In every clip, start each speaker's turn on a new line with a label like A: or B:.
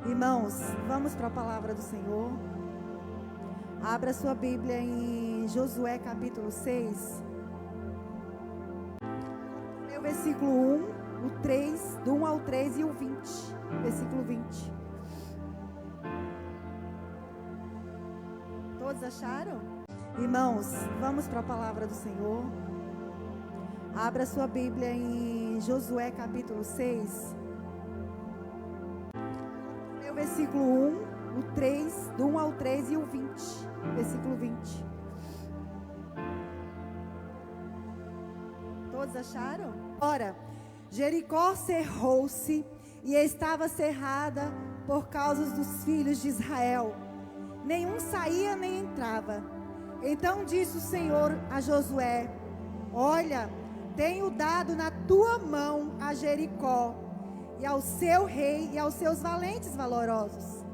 A: Irmãos, vamos para a palavra do Senhor. Abra sua Bíblia em Josué capítulo 6. O versículo 1, o 3, do 1 ao 3 e o 20. Versículo 20. Todos acharam? Irmãos, vamos para a palavra do Senhor. Abra sua Bíblia em Josué capítulo 6. O versículo 1, o 3, do 1 ao 3 e o 20. Versículo 20. Todos acharam? Ora, Jericó cerrou-se e estava cerrada por causa dos filhos de Israel. Nenhum saía nem entrava. Então disse o Senhor a Josué: olha, tenho dado na tua mão a Jericó, e ao seu rei e aos seus valentes valorosos.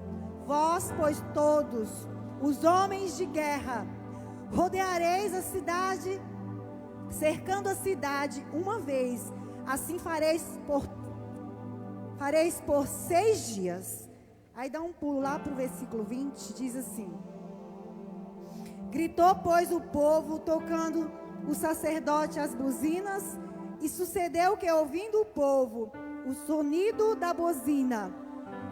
A: Vós, pois, todos os homens de guerra, rodeareis a cidade, cercando a cidade uma vez. Assim fareis por 6 dias. Aí dá um pulo lá para o versículo 20, diz assim: gritou, pois, o povo, tocando o sacerdote as buzinas, e sucedeu que, ouvindo o povo o sonido da buzina,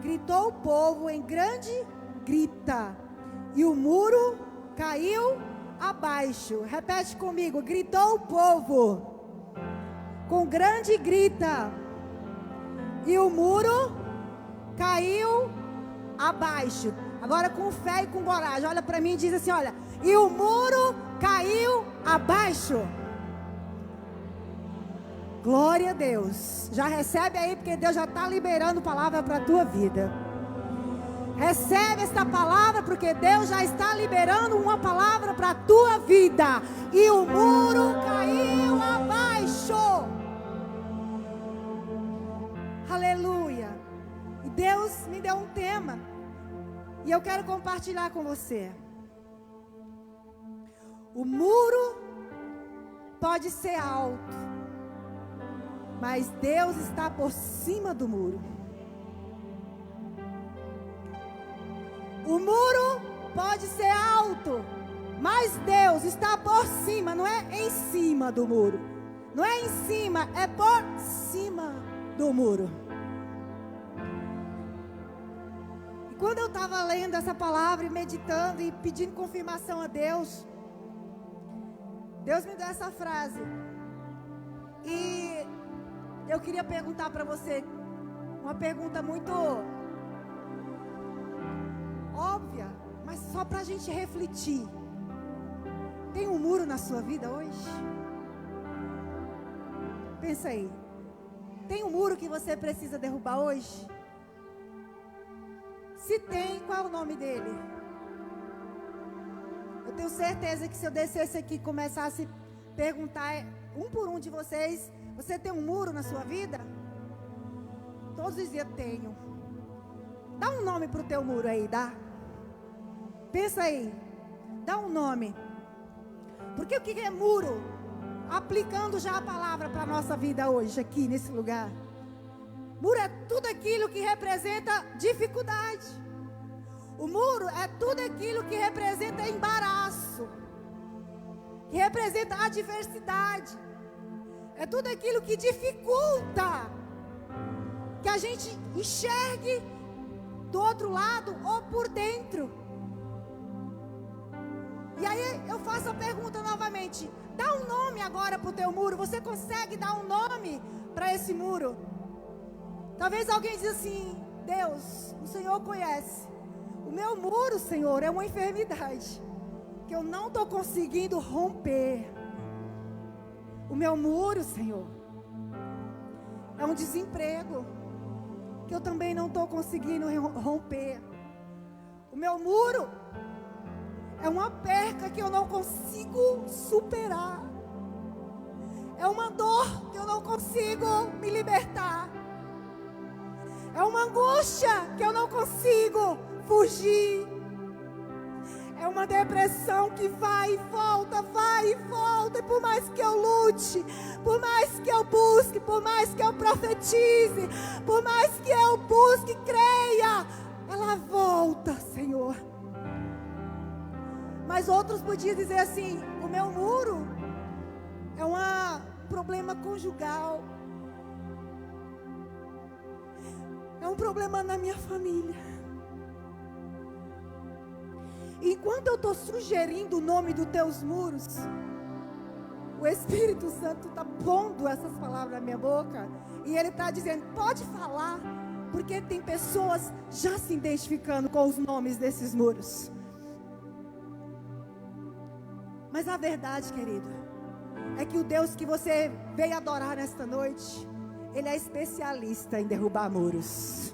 A: gritou o povo em grande grita, e o muro caiu abaixo. Repete comigo: gritou o povo com grande grita, e o muro caiu abaixo. Agora com fé e com coragem, olha para mim e diz assim: olha, e o muro caiu abaixo. Glória a Deus. Já recebe aí, porque Deus já está liberando palavra para a tua vida. Recebe esta palavra, porque Deus já está liberando uma palavra para a tua vida. E o muro caiu abaixo. Aleluia. E Deus me deu um tema, e eu quero compartilhar com você. O muro pode ser alto, mas Deus está por cima do muro. O muro pode ser alto, mas Deus está por cima, não é em cima do muro. Não é em cima, é por cima do muro. E quando eu estava lendo essa palavra e meditando e pedindo confirmação a Deus, Deus me deu essa frase. E eu queria perguntar para você uma pergunta muito óbvia, mas só para a gente refletir. Tem um muro na sua vida hoje? Pensa aí. Tem um muro que você precisa derrubar hoje? Se tem, qual é o nome dele? Eu tenho certeza que se eu descesse aqui e começasse a perguntar um por um de vocês: você tem um muro na sua vida? Todos diziam: tenho. Dá um nome para o teu muro aí, dá? Pensa aí. Dá um nome. Porque o que é muro? Aplicando já a palavra para a nossa vida hoje, aqui nesse lugar. Muro é tudo aquilo que representa dificuldade. O muro é tudo aquilo que representa embaraço, que representa adversidade. É tudo aquilo que dificulta que a gente enxergue do outro lado ou por dentro. E aí eu faço a pergunta novamente: dá um nome agora para o teu muro. Você consegue dar um nome para esse muro? Talvez alguém diz assim: Deus, o Senhor conhece. O meu muro, Senhor, é uma enfermidade que eu não estou conseguindo romper. O meu muro, Senhor, é um desemprego que eu também não estou conseguindo romper. O meu muro é uma perca que eu não consigo superar. É uma dor que eu não consigo me libertar. É uma angústia que eu não consigo fugir. É uma depressão que vai e volta, vai e volta. E por mais que eu lute, por mais que eu busque, por mais que eu profetize, por mais que eu busque, creia, Mas outros podiam dizer assim: o meu muro é um problema conjugal, é um problema na minha família. Enquanto eu estou sugerindo o nome dos teus muros, o Espírito Santo está pondo essas palavras na minha boca, e Ele está dizendo: pode falar, porque tem pessoas já se identificando com os nomes desses muros. Mas a verdade, querido, é que o Deus que você veio adorar nesta noite, Ele é especialista em derrubar muros.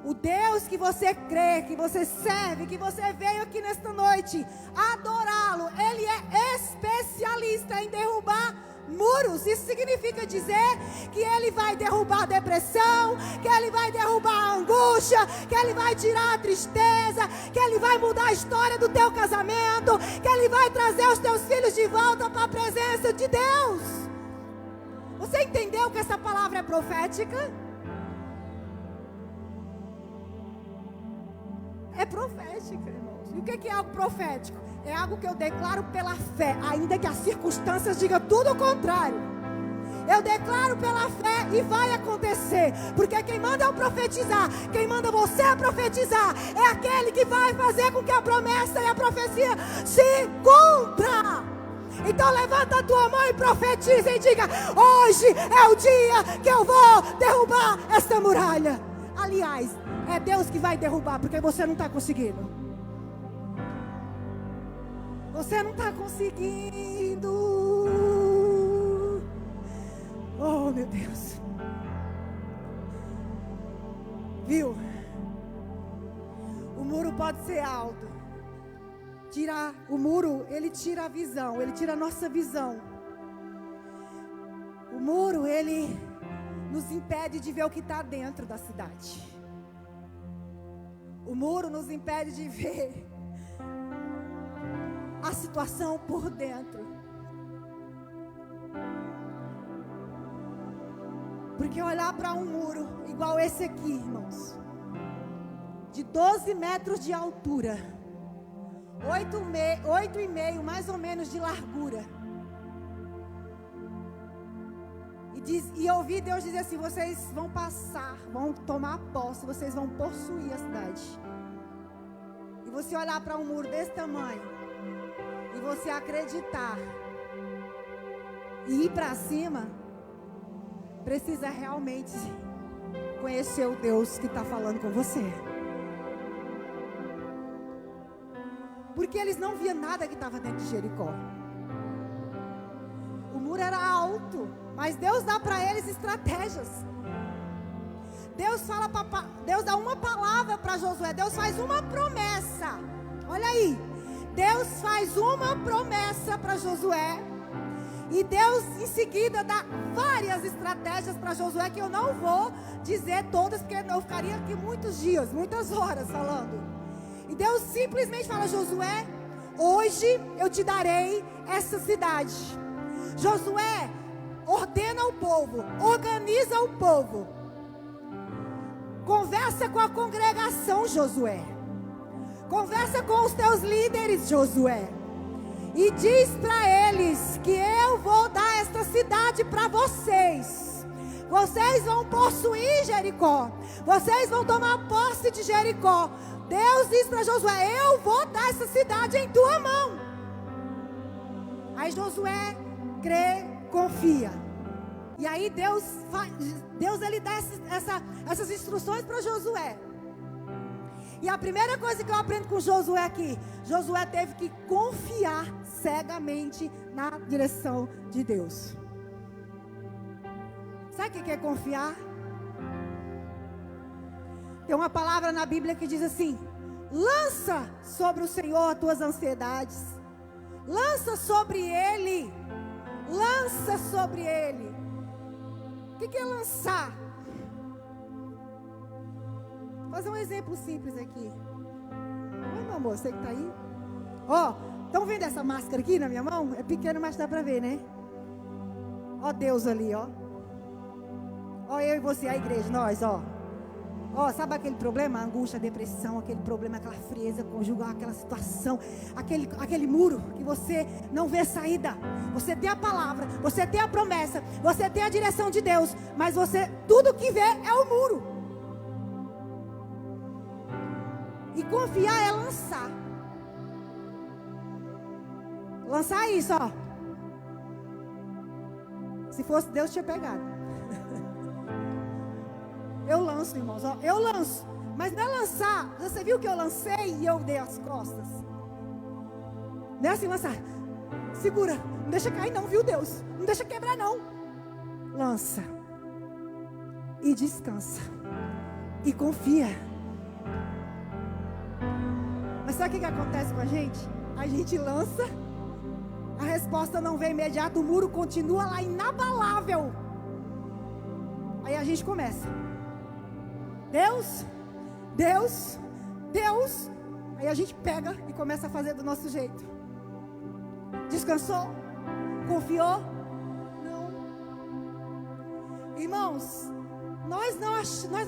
A: O Deus que você crê, que você serve, que você veio aqui nesta noite adorá-lo, Ele é especialista em derrubar muros. Isso significa dizer que Ele vai derrubar a depressão, que Ele vai derrubar a angústia, que Ele vai tirar a tristeza, que Ele vai mudar a história do teu casamento, que Ele vai trazer os teus filhos de volta para a presença de Deus. Você entendeu que essa palavra é profética? É profética, irmãos. E o que é algo profético? É algo que eu declaro pela fé, ainda que as circunstâncias digam tudo o contrário. Eu declaro pela fé e vai acontecer. Porque quem manda eu profetizar, quem manda você profetizar, é aquele que vai fazer com que a promessa e a profecia se cumpra. Então levanta a tua mão e profetiza e diga: hoje é o dia que eu vou derrubar esta muralha. Aliás, é Deus que vai derrubar, porque você não está conseguindo. Você não está conseguindo. Oh, meu Deus. Viu? O muro pode ser alto. O muro, ele tira a visão, ele tira a nossa visão. O muro, ele nos impede de ver o que está dentro da cidade. O muro nos impede de ver a situação por dentro. Porque olhar para um muro igual esse aqui, irmãos, de 12 metros de altura, 8,5 mais ou menos de largura, e ouvir Deus dizer assim: vocês vão passar, vão tomar posse, vocês vão possuir a cidade. E você olhar para um muro desse tamanho e você acreditar e ir para cima, precisa realmente conhecer o Deus que está falando com você. Porque eles não viam nada que estava dentro de Jericó. O muro era alto, mas Deus dá para eles estratégias. Deus dá uma palavra para Josué. Deus faz uma promessa. Olha aí. Deus faz uma promessa para Josué. E Deus em seguida dá várias estratégias para Josué, que eu não vou dizer todas, porque eu ficaria aqui muitos dias, muitas horas falando. E Deus simplesmente fala: Josué, hoje eu te darei essa cidade. Josué, ordena o povo, organiza o povo. Conversa com a congregação, Josué. Conversa com os teus líderes, Josué. E diz para eles que eu vou dar esta cidade para vocês. Vocês vão possuir Jericó. Vocês vão tomar posse de Jericó. Deus diz para Josué: eu vou dar essa cidade em tua mão. Aí Josué crê, confia. E aí Deus ele dá essas instruções para Josué. E a primeira coisa que eu aprendo com Josué aqui: Josué teve que confiar cegamente na direção de Deus. Sabe o que é confiar? Tem uma palavra na Bíblia que diz assim: lança sobre o Senhor as tuas ansiedades. Lança sobre Ele. Lança sobre Ele. O que é lançar? Vou fazer um exemplo simples aqui. Oi, meu amor, você que está aí? Ó, estão vendo essa máscara aqui na minha mão? É pequena, mas dá para ver, né? Ó Deus ali, ó. Ó eu e você, a igreja, nós, ó. Ó, sabe aquele problema, a angústia, a depressão, aquele problema, aquela frieza conjugal, aquela situação, aquele muro que você não vê saída. Você tem a palavra, você tem a promessa, você tem a direção de Deus, mas tudo que vê é o muro. E confiar é lançar. Lançar isso, ó. Se fosse Deus, tinha pegado. Eu lanço, irmãos, ó, eu lanço. Mas não é lançar. Você viu que eu lancei e eu dei as costas? Não é assim lançar. Segura, não deixa cair não, viu, Deus? Não deixa quebrar não. Lança. E descansa. E confia. Mas sabe o que acontece com a gente? A gente lança. A resposta não vem imediata. O muro continua lá inabalável. Aí a gente começa. Deus, Deus, Deus. Aí a gente pega e começa a fazer do nosso jeito. Descansou? Confiou? Não. Irmãos, nós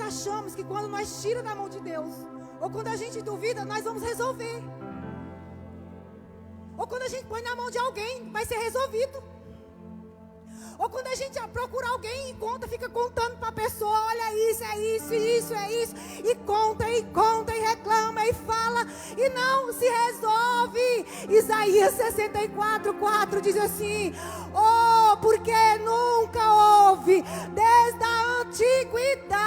A: achamos que quando nós tiramos da mão de Deus, ou quando a gente duvida, nós vamos resolver. Ou quando a gente põe na mão de alguém, vai ser resolvido. Ou quando a gente procura alguém e conta, fica contando para a pessoa, olha isso, é isso, isso, é isso. E conta, e reclama, e fala, e não se resolve. Isaías 64:4 diz assim: oh, porque nunca houve, desde a antiguidade,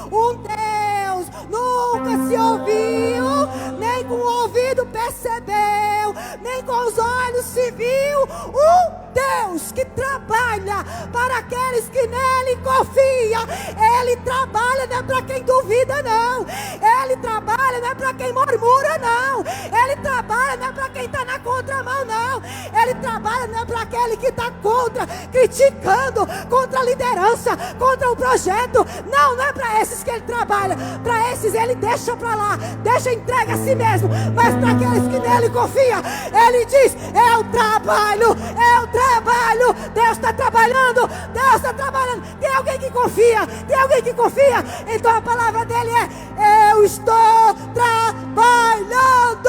A: um Deus, nunca se ouviu, nem com o ouvido percebeu, nem com os olhos se viu, um Deus que trabalha para aqueles que nele confiam. Ele trabalha não é para quem duvida não. Ele trabalha não é para quem murmura não. Ele trabalha não é para quem está na contramão não. Ele trabalha não é para aquele que está contra, criticando, contra a liderança, contra o projeto. Não é para esses que ele trabalha. Para esses ele deixa para lá, deixa, entrega a si mesmo. Mas para aqueles que nele confiam, ele diz: eu trabalho. Deus está trabalhando, Deus está trabalhando. Tem alguém que confia? Tem alguém que confia? Então a palavra dele é: eu estou trabalhando.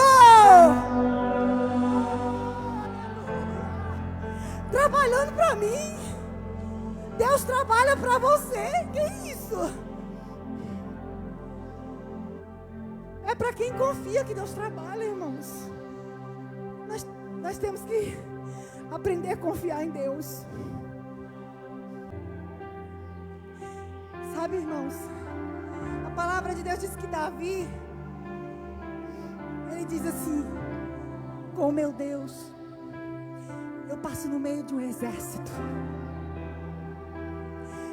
A: Trabalhando para mim. Deus trabalha para você. Que isso? É para quem confia que Deus trabalha, irmãos. Nós temos que aprender a confiar em Deus. Sabe, irmãos, a palavra de Deus diz que Davi, ele diz assim: com meu Deus, eu passo no meio de um exército.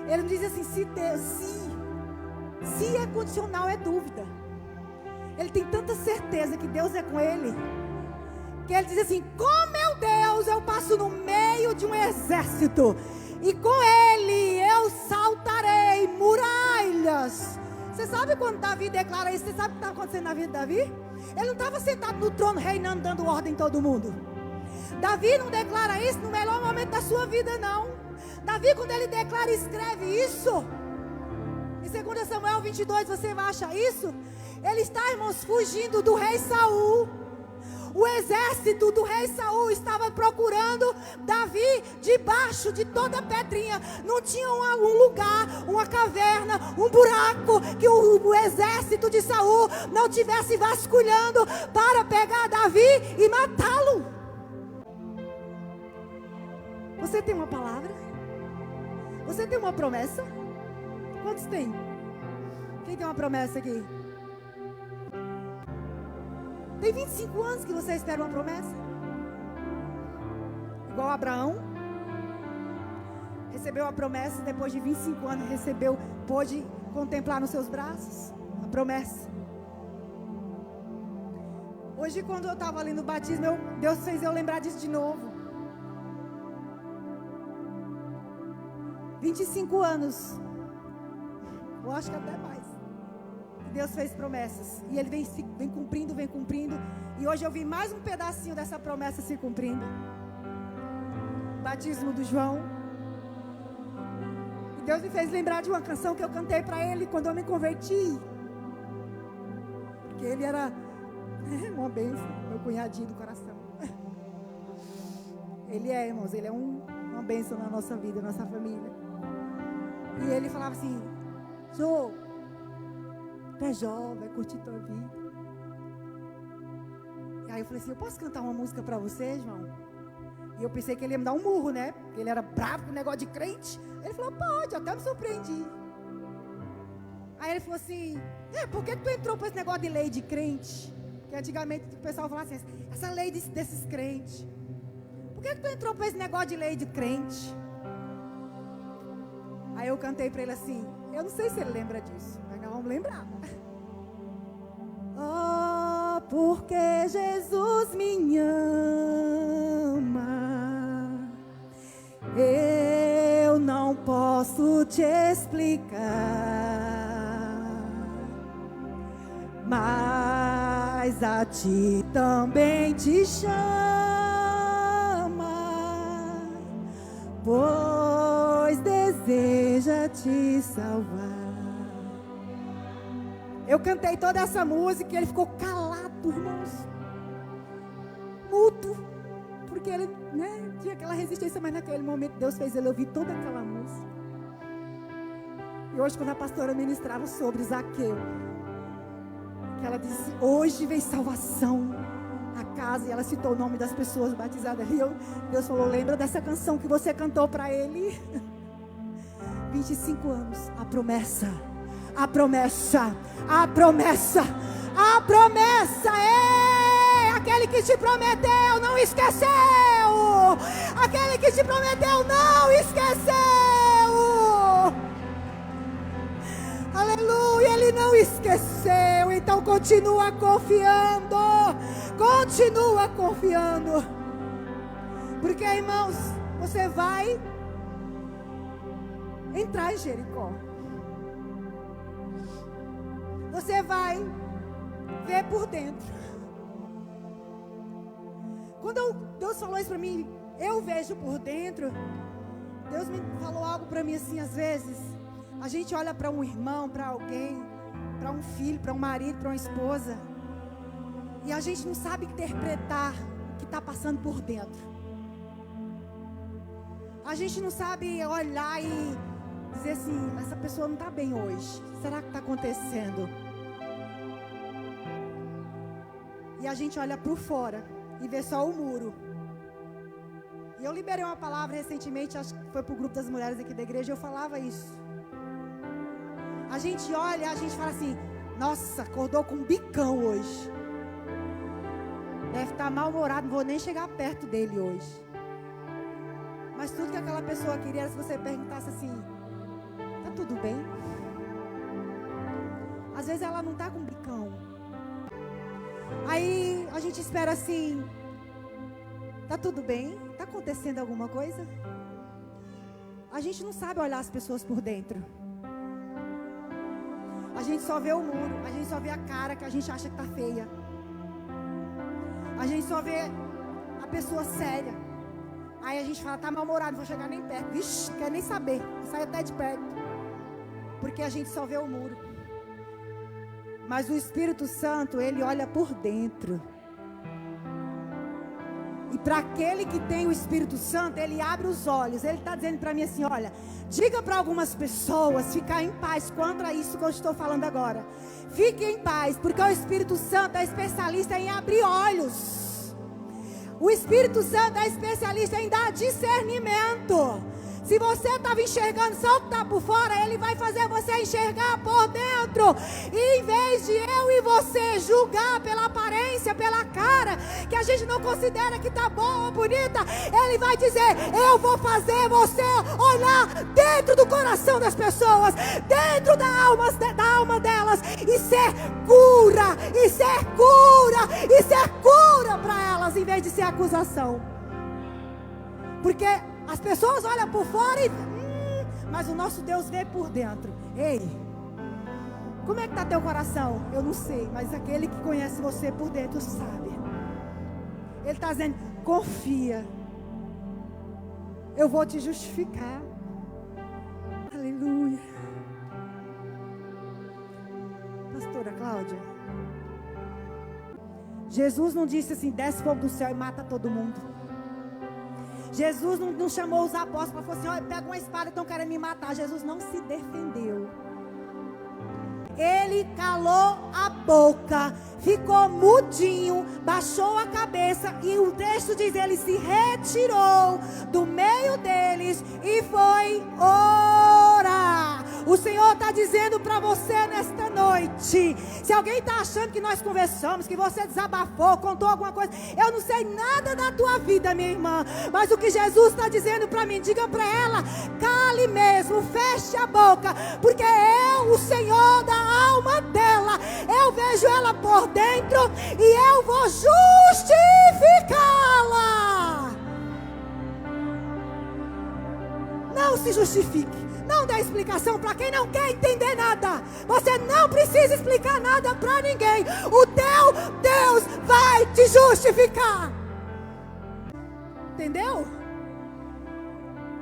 A: Ele não diz assim, se é condicional, é dúvida. Ele tem tanta certeza que Deus é com ele, que ele diz assim: com meu Deus eu passo no meio de um exército, e com ele eu saltarei muralhas. Você sabe quando Davi declara isso? Você sabe o que está acontecendo na vida de Davi? Ele não estava sentado no trono reinando, dando ordem em todo mundo. Davi não declara isso no melhor momento da sua vida, não. Davi, quando ele declara e escreve isso, em 2 Samuel 22, você vai achar isso. Ele está, irmãos, fugindo do rei Saul. O exército do rei Saul estava procurando Davi debaixo de toda a pedrinha. Não tinha um lugar, uma caverna, um buraco que o exército de Saul não tivesse vasculhando para pegar Davi e matá-lo. Você tem uma palavra? Você tem uma promessa? Quantos tem? Quem tem uma promessa aqui? Tem 25 anos que você espera uma promessa? Igual Abraão. Recebeu a promessa, depois de 25 anos pôde contemplar nos seus braços a promessa. Hoje, quando eu estava ali no batismo, Deus fez eu lembrar disso de novo. 25 anos, eu acho que até mais. Deus fez promessas, e Ele vem cumprindo, e hoje eu vi mais um pedacinho dessa promessa se cumprindo. Batismo do João. Deus me fez lembrar de uma canção que eu cantei para ele quando eu me converti. Porque ele era uma bênção, meu cunhadinho do coração. Ele é, irmãos, ele é uma bênção na nossa vida, na nossa família. E ele falava assim: Jô, tu é jovem, vai curtir tua vida. E aí eu falei assim: eu posso cantar uma música para você, João? E eu pensei que ele ia me dar um murro, né? Porque ele era bravo com o negócio de crente. Ele falou: pode, até me surpreendi. Aí ele falou assim: por que tu entrou para esse negócio de lei de crente? Que antigamente o pessoal falava assim: essa lei desses crentes. Por que tu entrou para esse negócio de lei de crente? Aí eu cantei para ele assim, eu não sei se ele lembra disso, mas nós vamos lembrar. Oh, porque Jesus me ama, eu não posso te explicar, mas a ti também te chama, pois deseja te salvar. Eu cantei toda essa música e ele ficou calado, irmãos, mudo, porque ele, tinha aquela resistência, mas naquele momento Deus fez ele ouvir toda aquela música. E hoje, quando a pastora ministrava sobre Zaqueu, que ela disse: hoje vem salvação a casa, e ela citou o nome das pessoas batizadas ali. Deus falou: lembra dessa canção que você cantou para ele? 25 anos, a promessa, a promessa, a promessa, a promessa, aquele que te prometeu não esqueceu, aquele que te prometeu não esqueceu, aleluia, ele não esqueceu. Então continua confiando, porque, irmãos, você vai entrar em Jericó, você vai ver por dentro. Quando Deus falou isso para mim, eu vejo por dentro. Deus me falou algo para mim assim: às vezes a gente olha para um irmão, para alguém, para um filho, para um marido, para uma esposa, e a gente não sabe interpretar o que está passando por dentro. A gente não sabe olhar e dizer assim: essa pessoa não está bem hoje, será que está acontecendo? E a gente olha por fora e vê só o muro. E eu liberei uma palavra recentemente, acho que foi para o grupo das mulheres aqui da igreja, eu falava isso. A gente olha, a gente fala assim: nossa, acordou com um bicão hoje, deve estar mal-humorado, não vou nem chegar perto dele hoje. Mas tudo que aquela pessoa queria era se você perguntasse assim: tá tudo bem? Às vezes ela não está com bicão. Aí a gente espera assim: tá tudo bem? Tá acontecendo alguma coisa? A gente não sabe olhar as pessoas por dentro. A gente só vê o muro, a gente só vê a cara que a gente acha que tá feia. A gente só vê a pessoa séria. Aí a gente fala: tá mal-humorado, não vou chegar nem perto. Vixe, não quer nem saber, sai até de perto. Porque a gente só vê o muro. Mas o Espírito Santo, ele olha por dentro. E para aquele que tem o Espírito Santo, ele abre os olhos. Ele está dizendo para mim assim: olha, diga para algumas pessoas ficar em paz quanto a isso que eu estou falando agora. Fique em paz, porque o Espírito Santo é especialista em abrir olhos. O Espírito Santo é especialista em dar discernimento. Se você estava enxergando só o que está por fora, ele vai fazer você enxergar por dentro. E em vez de eu e você julgar pela aparência, pela cara, que a gente não considera que está boa ou bonita, ele vai dizer: eu vou fazer você olhar dentro do coração das pessoas, dentro da alma delas, e ser cura, e ser cura, e ser cura para elas, em vez de ser acusação. Porque as pessoas olham por fora mas o nosso Deus vê por dentro. Ei, como é que está teu coração? Eu não sei, mas aquele que conhece você por dentro sabe. Ele está dizendo: confia, eu vou te justificar. Aleluia. pastora Cláudia? Jesus não disse assim, desce fogo do céu e mata todo mundo. Jesus não chamou os apóstolos para falar assim, olha, pega uma espada, estão querendo me matar. Jesus não se defendeu. Ele calou a boca, ficou mudinho, baixou a cabeça e o texto diz, ele se retirou do meio deles e foi orar. O Senhor está dizendo para você nesta noite, se alguém está achando que nós conversamos, que você desabafou, contou alguma coisa, eu não sei nada da tua vida, minha irmã, mas o que Jesus está dizendo para mim, diga para ela, cale mesmo, feche a boca, porque eu, o Senhor da alma dela, eu vejo ela por dentro e eu vou justificá-la. Não se justifique. Não dê explicação para quem não quer entender nada. Você não precisa explicar nada para ninguém. O teu Deus vai te justificar. Entendeu?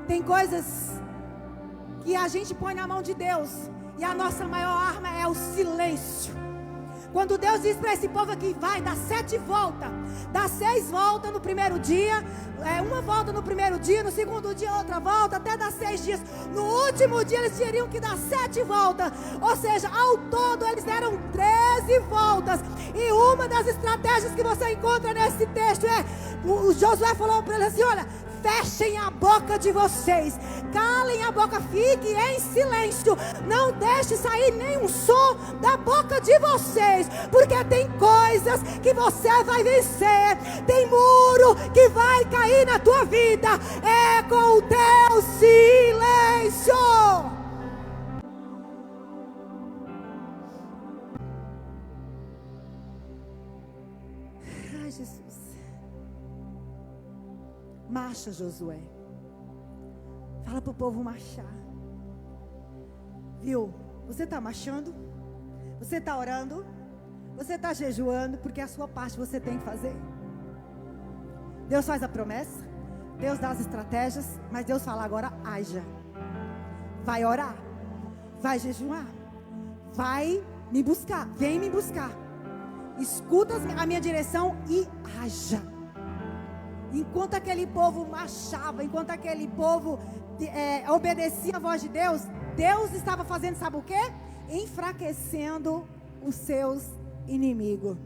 A: Tem coisas que a gente põe na mão de Deus e a nossa maior arma é o silêncio. Quando Deus diz para esse povo aqui, vai, dá 7 voltas, dá 6 voltas no primeiro dia, uma volta no primeiro dia, no segundo dia outra volta, até dar 6 dias. No último dia eles teriam que dar 7 voltas, ou seja, ao todo eles deram 13 voltas. E uma das estratégias que você encontra nesse texto é, o Josué falou para eles assim, olha, fechem a boca de vocês, calem a boca, fiquem em silêncio, não deixe sair nenhum som da boca de vocês, porque tem coisas que você vai vencer, tem muro que vai cair na tua vida, é com o teu silêncio. Ai, Jesus. Marcha, Josué. Fala para o povo marchar. Viu? Você está marchando? Você está orando? Você está jejuando? Porque a sua parte você tem que fazer. Deus faz a promessa. Deus dá as estratégias. Mas Deus fala agora, haja. Vai orar. Vai jejuar. Vai me buscar. Vem me buscar. Escuta a minha direção e haja. Enquanto aquele povo marchava, enquanto aquele povo obedecia a voz de Deus, Deus estava fazendo, sabe o quê? Enfraquecendo os seus inimigos.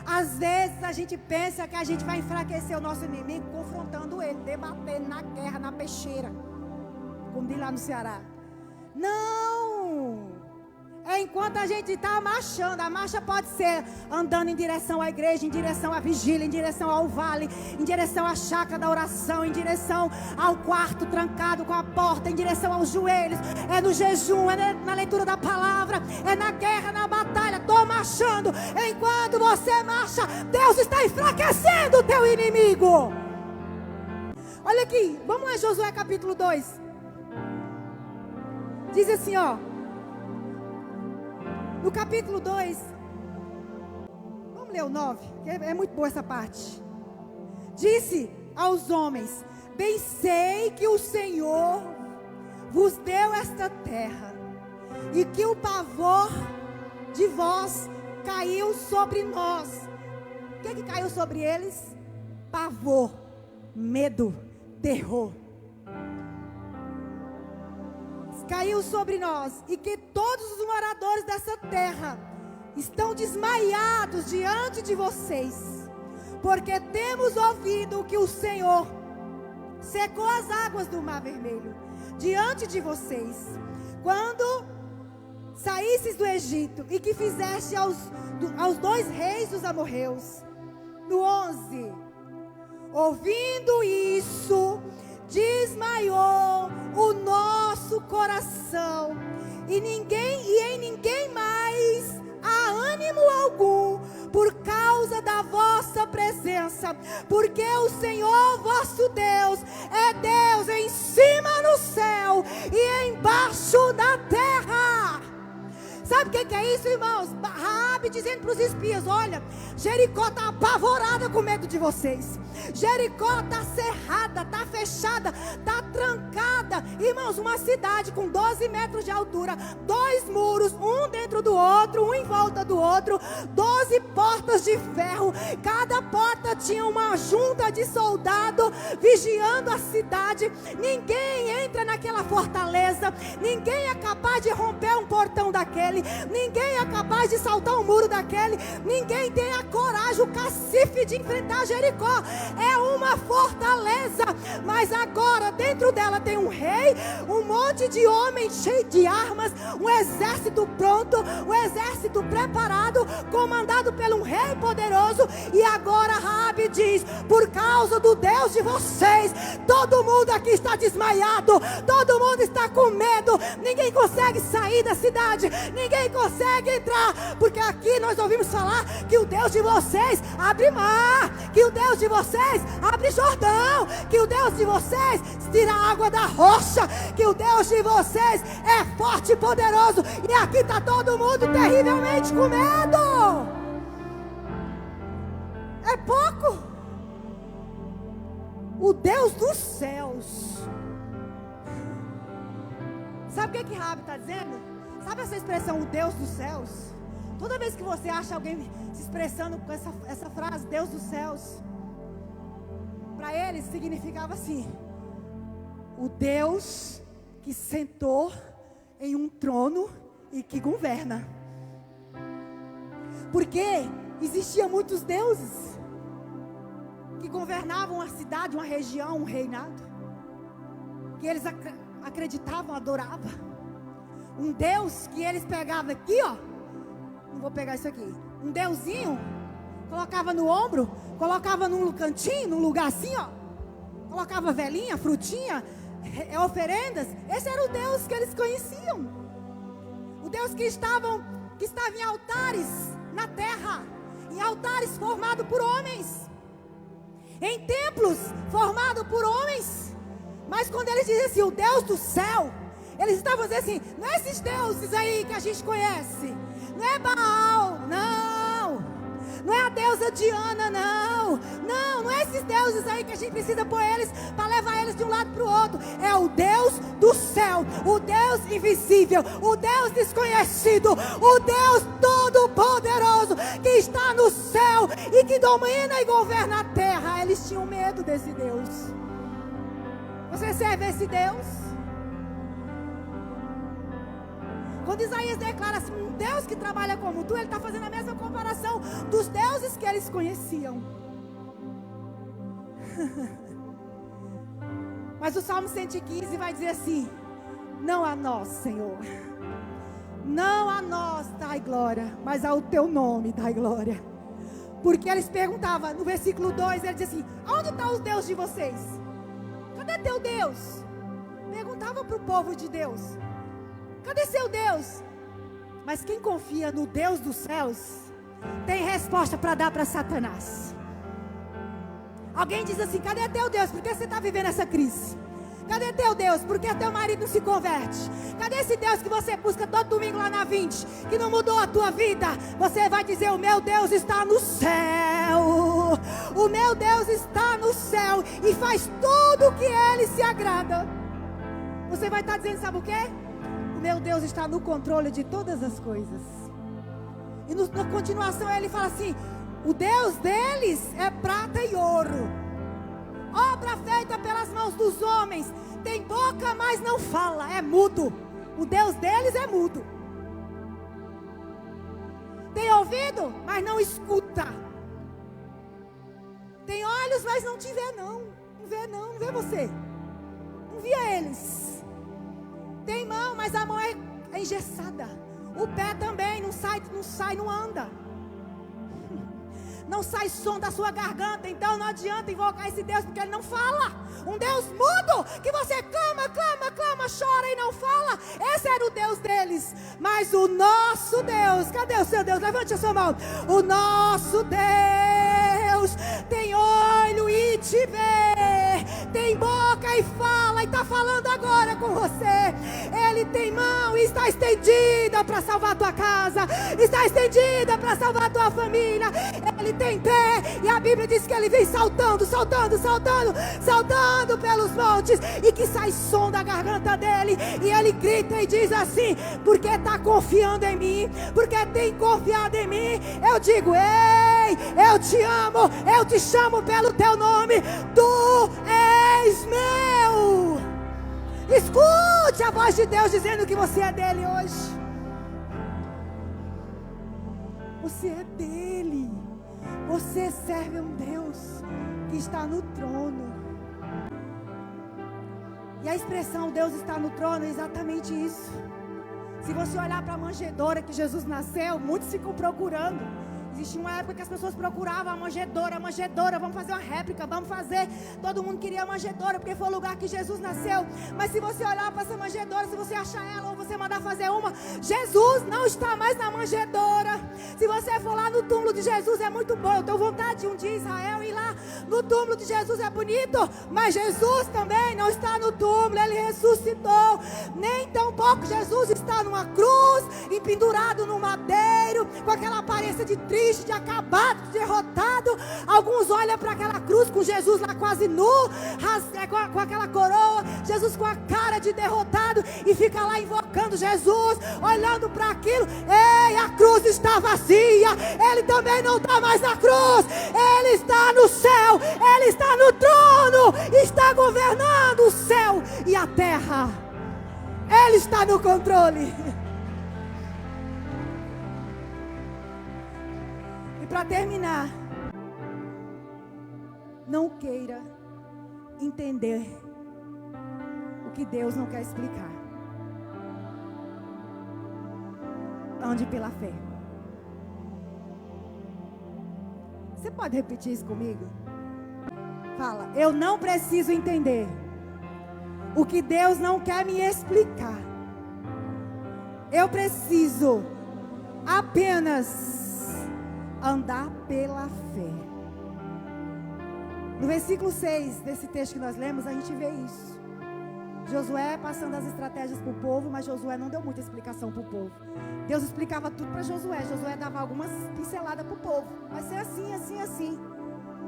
A: Às vezes a gente pensa que a gente vai enfraquecer o nosso inimigo confrontando ele, debatendo na guerra, na peixeira, como diz lá no Ceará. Não! É enquanto a gente está marchando. A marcha pode ser andando em direção à igreja, em direção à vigília, em direção ao vale, em direção à chácara da oração, em direção ao quarto trancado com a porta, em direção aos joelhos, é no jejum, é na leitura da palavra, é na guerra, na batalha. Estou marchando. Enquanto você marcha, Deus está enfraquecendo o teu inimigo. Olha aqui, vamos lá, Josué capítulo 2. Diz assim, ó. No capítulo 2, vamos ler o 9, que é muito boa essa parte. Disse aos homens, bem sei que o Senhor vos deu esta terra, e que o pavor de vós caiu sobre nós. O que caiu sobre eles? Pavor, medo, terror. Caiu sobre nós, e que todos os moradores dessa terra estão desmaiados diante de vocês, porque temos ouvido que o Senhor secou as águas do Mar Vermelho diante de vocês, quando saísses do Egito, e que fizeste aos 2 reis dos amorreus. No 11, ouvindo isso, desmaiou o nosso coração, e em ninguém mais há ânimo algum, por causa da vossa presença, porque o Senhor vosso Deus é Deus em cima no céu e embaixo da terra. Sabe o que é isso, irmãos? Raabe dizendo para os espias, olha, Jericó está apavorada com medo de vocês. Jericó está cerrada, está fechada, está trancada. Irmãos, uma cidade com 12 metros de altura, 2 muros, um dentro do outro, um em volta do outro, 12 portas de ferro. Cada porta tinha uma junta de soldado vigiando a cidade. Ninguém entra naquela fortaleza, ninguém é capaz de romper um portão daquele, ninguém é capaz de saltar um muro daquele, ninguém tem a coragem, o cacife de enfrentar Jericó. É uma fortaleza, mas agora dentro dela tem um rei, um monte de homens cheios de armas, um exército pronto, um exército preparado, comandado por um rei poderoso. E agora Raabe diz: por causa do Deus de vocês, todo mundo aqui está desmaiado, todo mundo está com medo, ninguém consegue sair da cidade, ninguém consegue entrar, porque aqui nós ouvimos falar que o Deus de vocês abre mar, que o Deus de vocês abre Jordão, que o Deus de vocês tira a água da rocha, que o Deus de vocês é forte e poderoso, e aqui está todo mundo terrivelmente com medo. É pouco. O Deus dos céus. Sabe o que Raabe está dizendo? Sabe essa expressão, o Deus dos céus? Toda vez que você acha alguém se expressando com essa frase, Deus dos céus, para eles significava assim: o Deus que sentou em um trono e que governa. Porque existiam muitos deuses que governavam a cidade, uma região, um reinado, que eles acreditavam, adoravam. Um Deus que eles pegavam aqui, ó, não vou pegar isso aqui, um deusinho, colocava no ombro, colocava num cantinho, num lugar assim, ó, colocava velhinha, frutinha, oferendas. Esse era o Deus que eles conheciam. O Deus que estava em altares na terra, em altares formados por homens, em templos formados por homens. Mas quando eles diziam assim, o Deus do céu, eles estavam dizendo assim: não é esses deuses aí que a gente conhece, não é Baal, não é a deusa Diana, não é esses deuses aí que a gente precisa pôr eles para levar eles de um lado para o outro. É o Deus do céu, o Deus invisível, o Deus desconhecido, o Deus todo-poderoso que está no céu e que domina e governa a terra. Eles tinham medo desse Deus. Você serve esse Deus? Quando Isaías declara assim, um Deus que trabalha como tu, ele está fazendo a mesma comparação dos deuses que eles conheciam. Mas o Salmo 115 vai dizer assim: não a nós, Senhor, não a nós dai glória, mas ao teu nome dai glória. Porque eles perguntavam, no versículo 2, ele diz assim: onde está o Deus de vocês? Cadê teu Deus? Perguntava para o povo de Deus: cadê seu Deus? Mas quem confia no Deus dos céus tem resposta para dar para Satanás. Alguém diz assim: cadê teu Deus? Por que você está vivendo essa crise? Cadê teu Deus? Por que teu marido não se converte? Cadê esse Deus que você busca todo domingo lá na 20, que não mudou a tua vida? Você vai dizer: o meu Deus está no céu. O meu Deus está no céu e faz tudo o que Ele se agrada. Você vai estar dizendo, sabe o quê? O meu Deus está no controle de todas as coisas. E na continuação ele fala assim: o Deus deles é prata e ouro, obra feita pelas mãos dos homens. Tem boca, mas não fala, é mudo. O Deus deles é mudo. Tem ouvido, mas não escuta. Tem olhos, mas não te vê não. Não vê você. Não via eles. Tem mão, mas a mão é engessada. O pé também não sai, não anda. Não sai som da sua garganta. Então não adianta invocar esse Deus, porque Ele não fala. Um Deus mudo, que você clama, chora e não fala. Esse era o Deus deles. Mas o nosso Deus, cadê o seu Deus? Levante a sua mão. O nosso Deus tem olho e te vê, tem boca e fala, e está falando agora com você. Ele tem mão e está estendida para salvar a tua casa, está estendida para salvar a tua família. Ele tem pé, e a Bíblia diz que ele vem saltando, saltando, saltando, saltando pelos montes, e que sai som da garganta dele, e ele grita e diz assim: porque está confiando em mim, porque tem confiado em mim, eu digo: ei, eu te amo, eu te chamo pelo teu nome, tu és meu. Escute a voz de Deus dizendo que você é dele hoje. Você é dele. Você serve a um Deus que está no trono. E a expressão Deus está no trono é exatamente isso. Se você olhar para a manjedoura que Jesus nasceu, muitos ficam procurando. Existia uma época que as pessoas procuravam a manjedoura, vamos fazer uma réplica, vamos fazer. Todo mundo queria a manjedoura, porque foi o lugar que Jesus nasceu. Mas se você olhar para essa manjedoura, se você achar ela ou você mandar fazer uma, Jesus não está mais na manjedoura. Se você for lá no túmulo de Jesus, é muito bom. Eu tenho vontade de um dia Israel ir lá no túmulo de Jesus, é bonito. Mas Jesus também não está no túmulo, ele ressuscitou. Nem tão pouco Jesus está numa cruz, empendurado no madeiro, com aquela aparência de triste, de acabado, de derrotado. Alguns olham para aquela cruz com Jesus lá quase nu, com aquela coroa, Jesus com a cara de derrotado, e fica lá invocando Jesus, olhando para aquilo. Ei, a cruz está vazia, ele também não está mais na cruz, ele está no céu, ele está no trono, está governando o céu e a terra, ele está no controle. Para terminar, não queira entender o que Deus não quer explicar. Ande pela fé. Você pode repetir isso comigo? Fala: eu não preciso entender o que Deus não quer me explicar. Eu preciso apenas andar pela fé. No versículo 6 desse texto que nós lemos, a gente vê isso. Josué passando as estratégias para o povo, mas Josué não deu muita explicação para o povo. Deus explicava tudo para Josué. Josué dava algumas pinceladas para o povo. Vai ser assim, assim, assim.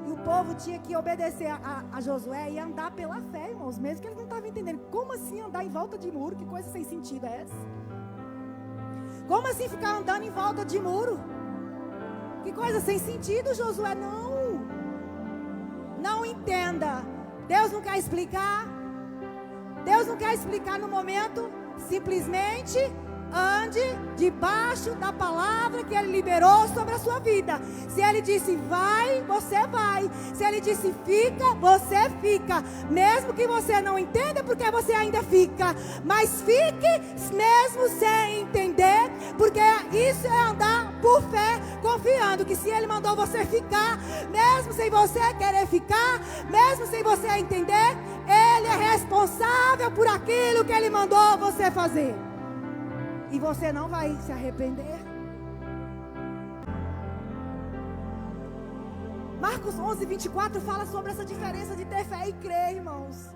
A: E o povo tinha que obedecer a Josué e andar pela fé, irmãos. Mesmo que eles não estavam entendendo. Como assim andar em volta de muro? Que coisa sem sentido é essa? Como assim ficar andando em volta de muro? Que coisa sem sentido, Josué. Não entenda. Deus não quer explicar. Deus não quer explicar no momento. Simplesmente ande debaixo da palavra que Ele liberou sobre a sua vida. Se Ele disse vai, você vai. Se Ele disse fica, você fica. Mesmo que você não entenda, porque você ainda fica. Mas fique mesmo sem entender, porque isso é andar por fé, confiando que se Ele mandou você ficar, mesmo sem você querer ficar, mesmo sem você entender, Ele é responsável por aquilo que Ele mandou você fazer. E você não vai se arrepender. Marcos 11, 24 fala sobre essa diferença de ter fé e crer, irmãos.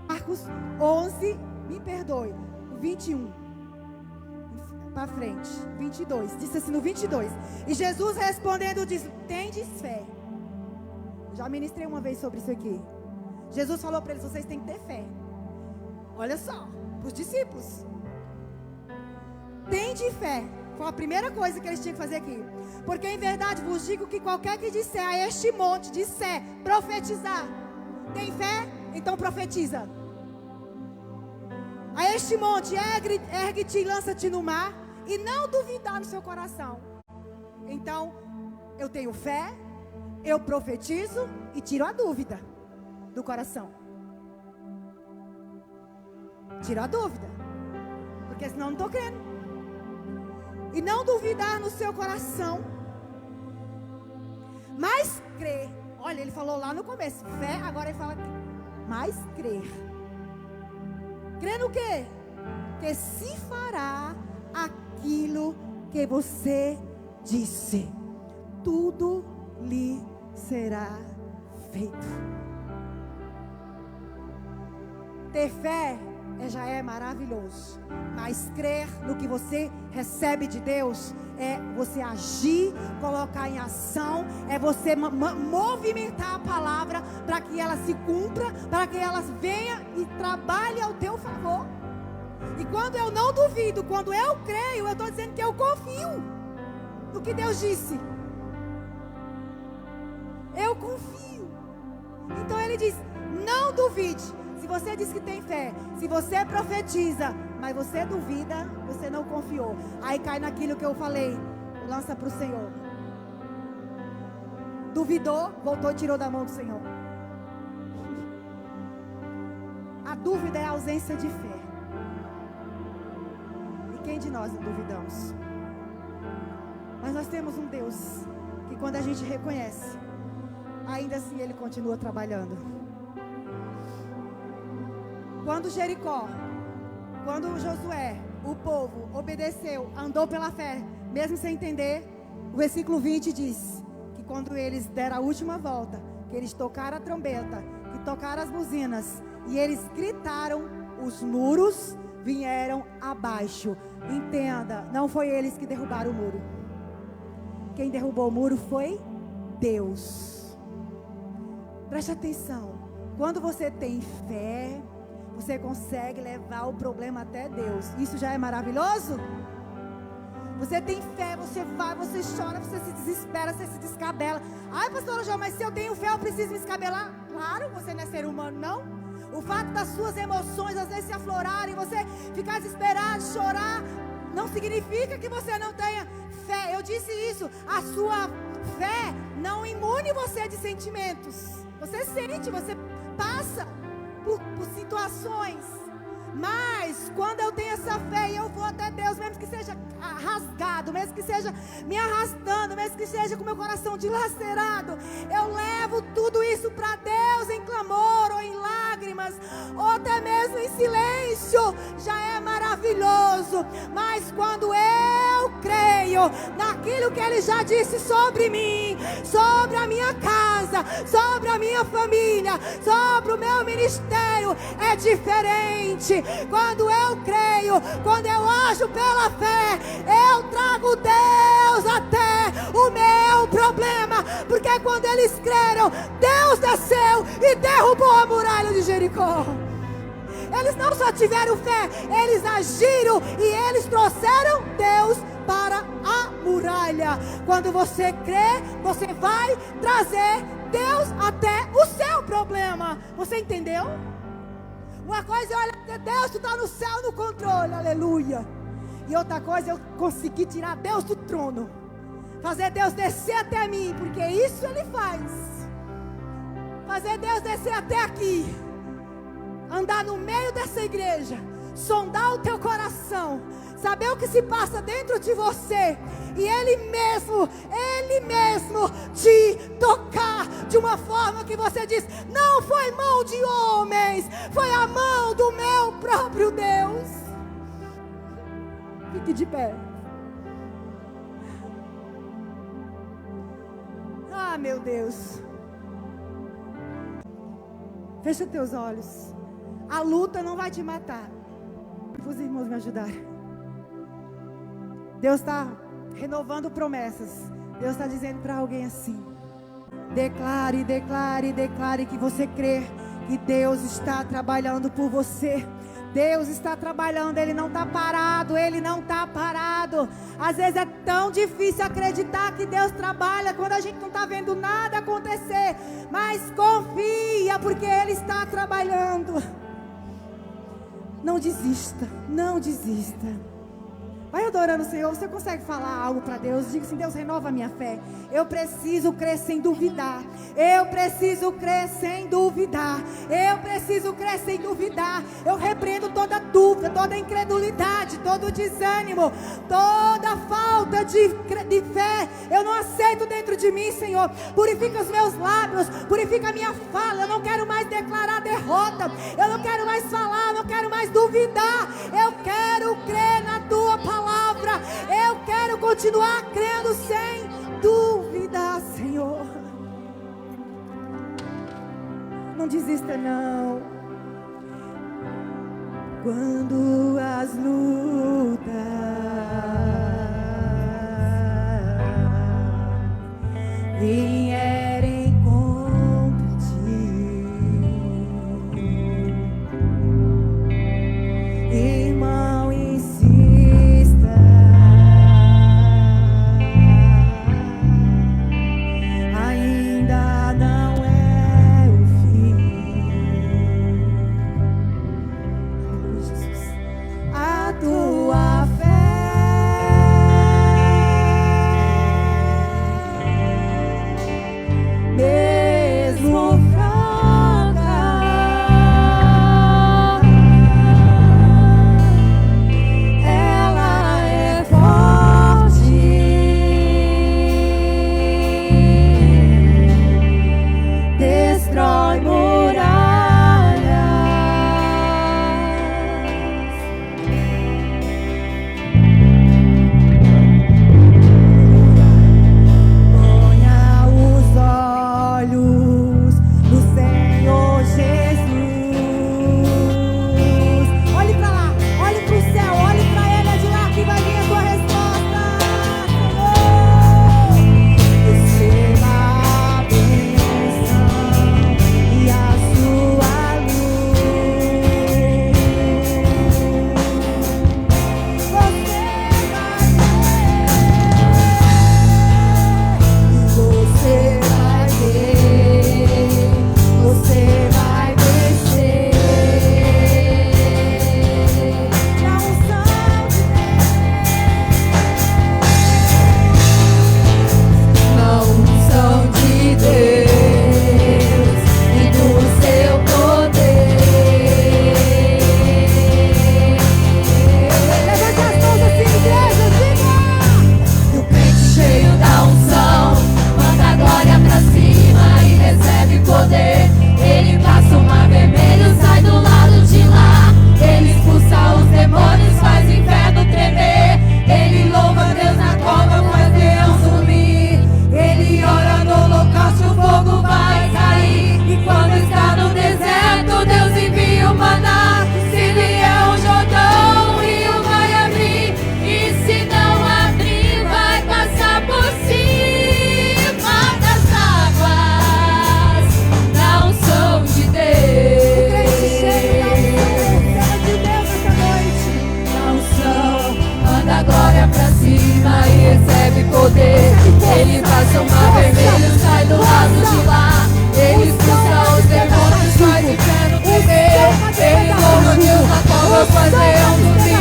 A: Marcos 11, me perdoe, 21 para frente, 22, disse assim no 22: e Jesus respondendo diz: tendes fé. Já ministrei uma vez sobre isso aqui. Jesus falou para eles: vocês têm que ter fé. Olha só, para os discípulos, tende fé. Foi a primeira coisa que eles tinham que fazer aqui. Porque em verdade vos digo que qualquer que disser a este monte, disser, profetizar, tem fé? Então profetiza. A este monte, ergue-te e lança-te no mar, e não duvidar no seu coração. Então, eu tenho fé, eu profetizo e tiro a dúvida do coração. Tiro a dúvida, porque senão eu não estou crendo. E não duvidar no seu coração, mas crer. Olha, ele falou lá no começo, fé, agora ele fala, mas crer. Crer no quê? Que se fará aquilo que você disse, tudo lhe será feito. Ter fé já é maravilhoso, mas crer no que você recebe de Deus é você agir, colocar em ação, é você movimentar a palavra para que ela se cumpra, para que ela venha e trabalhe ao teu favor. E quando eu não duvido, quando eu creio, eu estou dizendo que eu confio no que Deus disse. Eu confio. Então ele diz: não duvide. Se você diz que tem fé, se você profetiza, mas você duvida, você não confiou. Aí cai naquilo que eu falei: lança para o Senhor. Duvidou, voltou e tirou da mão do Senhor. A dúvida é a ausência de fé. E quem de nós não duvidamos? Mas nós temos um Deus que, quando a gente reconhece, ainda assim Ele continua trabalhando. Quando Jericó, quando Josué, o povo, obedeceu, andou pela fé, mesmo sem entender, o versículo 20 diz que quando eles deram a última volta, que eles tocaram a trombeta, que tocaram as buzinas, e eles gritaram, os muros vieram abaixo. Entenda, não foi eles que derrubaram o muro. Quem derrubou o muro foi Deus. Preste atenção. Quando você tem fé, você consegue levar o problema até Deus. Isso já é maravilhoso? Você tem fé, você vai, você chora, você se desespera, você se descabela. Ai, pastora João, mas se eu tenho fé, eu preciso me descabelar? Claro, você não é ser humano, não. O fato das suas emoções às vezes se aflorarem, você ficar desesperado, chorar, não significa que você não tenha fé. Eu disse isso. A sua fé não imune você de sentimentos. Você sente, você passa por situações, mas quando eu tenho essa fé e eu vou até Deus, mesmo que seja rasgado, mesmo que seja me arrastando, mesmo que seja com meu coração dilacerado, eu levo tudo isso para Deus em clamor ou em lágrimas, ou até mesmo em silêncio, já é maravilhoso. Mas quando eu creio naquilo que Ele já disse sobre mim, sobre a minha casa, sobre a minha família, sobre o meu ministério, é diferente. Quando eu creio, quando eu ajo pela fé, eu trago Deus até o meu problema, porque quando eles creram, Deus desceu e derrubou a muralha de Jericó. Eles não só tiveram fé, eles agiram e eles trouxeram Deus para a muralha. Quando você crê, você vai trazer Deus até o seu problema. Você entendeu? Uma coisa é olhar para Deus, tu está no céu no controle, aleluia. E outra coisa é eu conseguir tirar Deus do trono, fazer Deus descer até mim, porque isso Ele faz. Fazer Deus descer até aqui, andar no meio dessa igreja, sondar o teu coração, saber o que se passa dentro de você, e Ele mesmo te tocar de uma forma que você diz: não foi mão de homens, foi a mão do meu próprio Deus. Fique de pé. Ah, meu Deus. Fecha teus olhos. A luta não vai te matar. Os irmãos me ajudarem. Deus está renovando promessas. Deus está dizendo para alguém assim: declare, declare, declare que você crê que Deus está trabalhando por você. Deus está trabalhando, Ele não está parado, Ele não está parado. Às vezes é tão difícil acreditar que Deus trabalha quando a gente não está vendo nada acontecer. Mas confia, porque Ele está trabalhando. Não desista, não desista. Vai adorando o Senhor. Você consegue falar algo para Deus? Diga assim: Deus, renova a minha fé. Eu preciso crer sem duvidar. Eu preciso crer sem duvidar. Eu preciso crer sem duvidar. Eu repreendo toda dúvida, toda incredulidade, todo desânimo, toda falta de fé. Eu não aceito dentro de mim, Senhor. Purifica os meus lábios, purifica a minha fala. Eu não quero mais declarar derrota. Eu não quero mais falar, eu não quero mais duvidar. Eu quero crer na Tua palavra. Eu quero continuar crendo sem dúvida, Senhor. Não desista, não. Quando as lutas vierem contra ti, irmão, insista, ainda não é o fim. Jesus. A tua mesmo fraca, ela é forte, destrói muralhas. Ponha os olhos no Senhor Jesus. Olhe para lá, olhe para o céu, olhe para Ele, é de lá que vai vir a tua resposta. Receba a bênção e a sua luz. Você vai ver, você vai vencer. Na unção de Deus, na unção de Deus e do seu poder. Levante as mãos assim, igreja, diga!
B: E o crente cheio da unção manda a glória pra cima e recebe poder. Ele passa o mar vermelho, sai do lado de lá. Ele expulsa os demônios, faz o inferno tremer. Ele louva Deus na cova, faz leão sumir. Ele ora no holocausto, o fogo vai cair. E quando está no deserto, Deus envia o maná. Se vier o Jordão, o rio vai abrir. E se não abrir, vai passar por cima das águas. Na unção de Deus.
A: De Deus essa noite.
B: Na unção, manda a glória pra cima e recebe poder. Ele passa o mar vermelho, sai do lado de lá. Ele expulsa os demônios, faz o inferno tremer. Ele louva Deus na cova, faz leão dormir.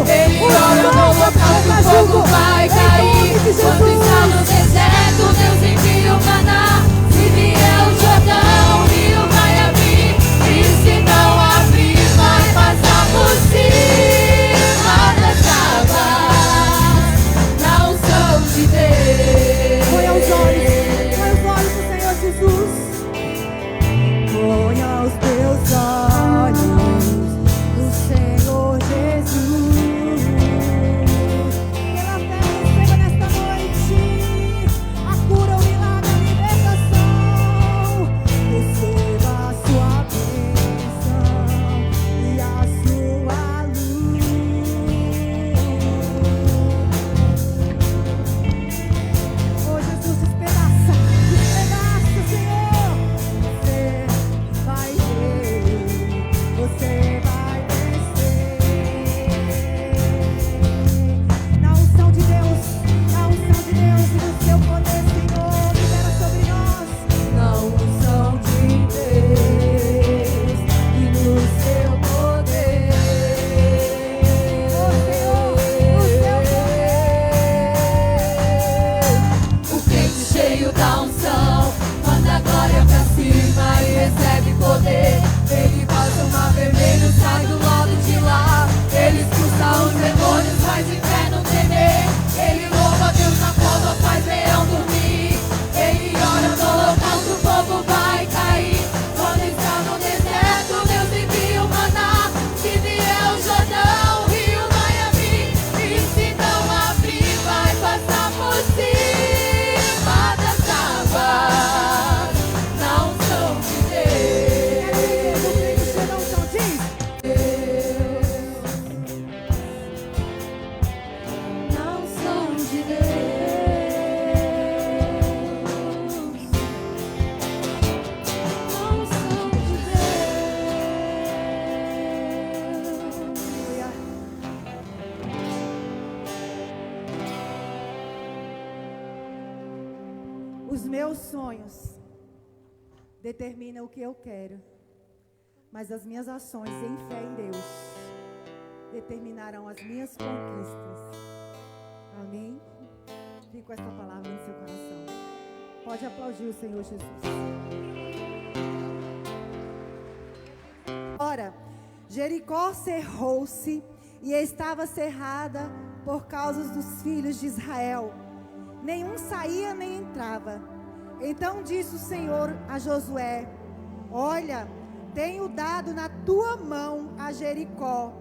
B: Ele ora no holocausto, o fogo vai cair. Quando está no deserto, Deus envia o maná. Se vier o Jordão, o rio vai abrir. E se não abrir, vai passar por cima das águas. Na unção de Deus.
A: Põe os olhos Os meus sonhos determinam o que eu quero, mas as minhas ações em fé em Deus determinarão as minhas conquistas. Amém? Fique com essa palavra no seu coração. Pode aplaudir o Senhor Jesus. Ora, Jericó cerrou-se e estava cerrada por causa dos filhos de Israel. Nenhum saía nem entrava. Então disse o Senhor a Josué: olha, tenho dado na tua mão a Jericó,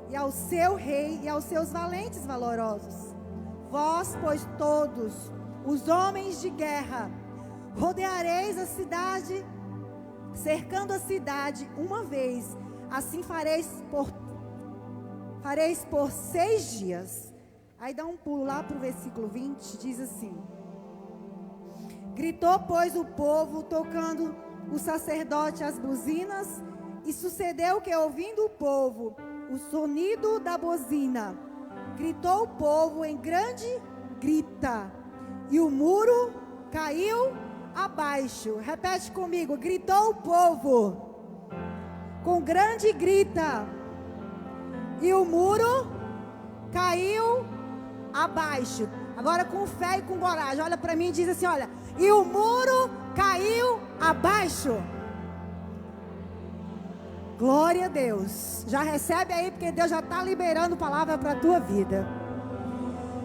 A: e ao seu rei e aos seus valentes valorosos. Vós, pois, todos os homens de guerra, rodeareis a cidade, cercando a cidade uma vez. Assim fareis por 6 dias. Aí dá um pulo lá para o versículo 20, diz assim: gritou, pois, o povo, tocando o sacerdote as buzinas, e sucedeu que, ouvindo o povo o sonido da buzina, gritou o povo em grande grita, e o muro caiu abaixo. Repete comigo: gritou o povo com grande grita, e o muro caiu abaixo. Agora com fé e com coragem, olha para mim e diz assim: olha, e o muro caiu abaixo. Glória a Deus. Já recebe aí, porque Deus já está liberando palavra para a tua vida.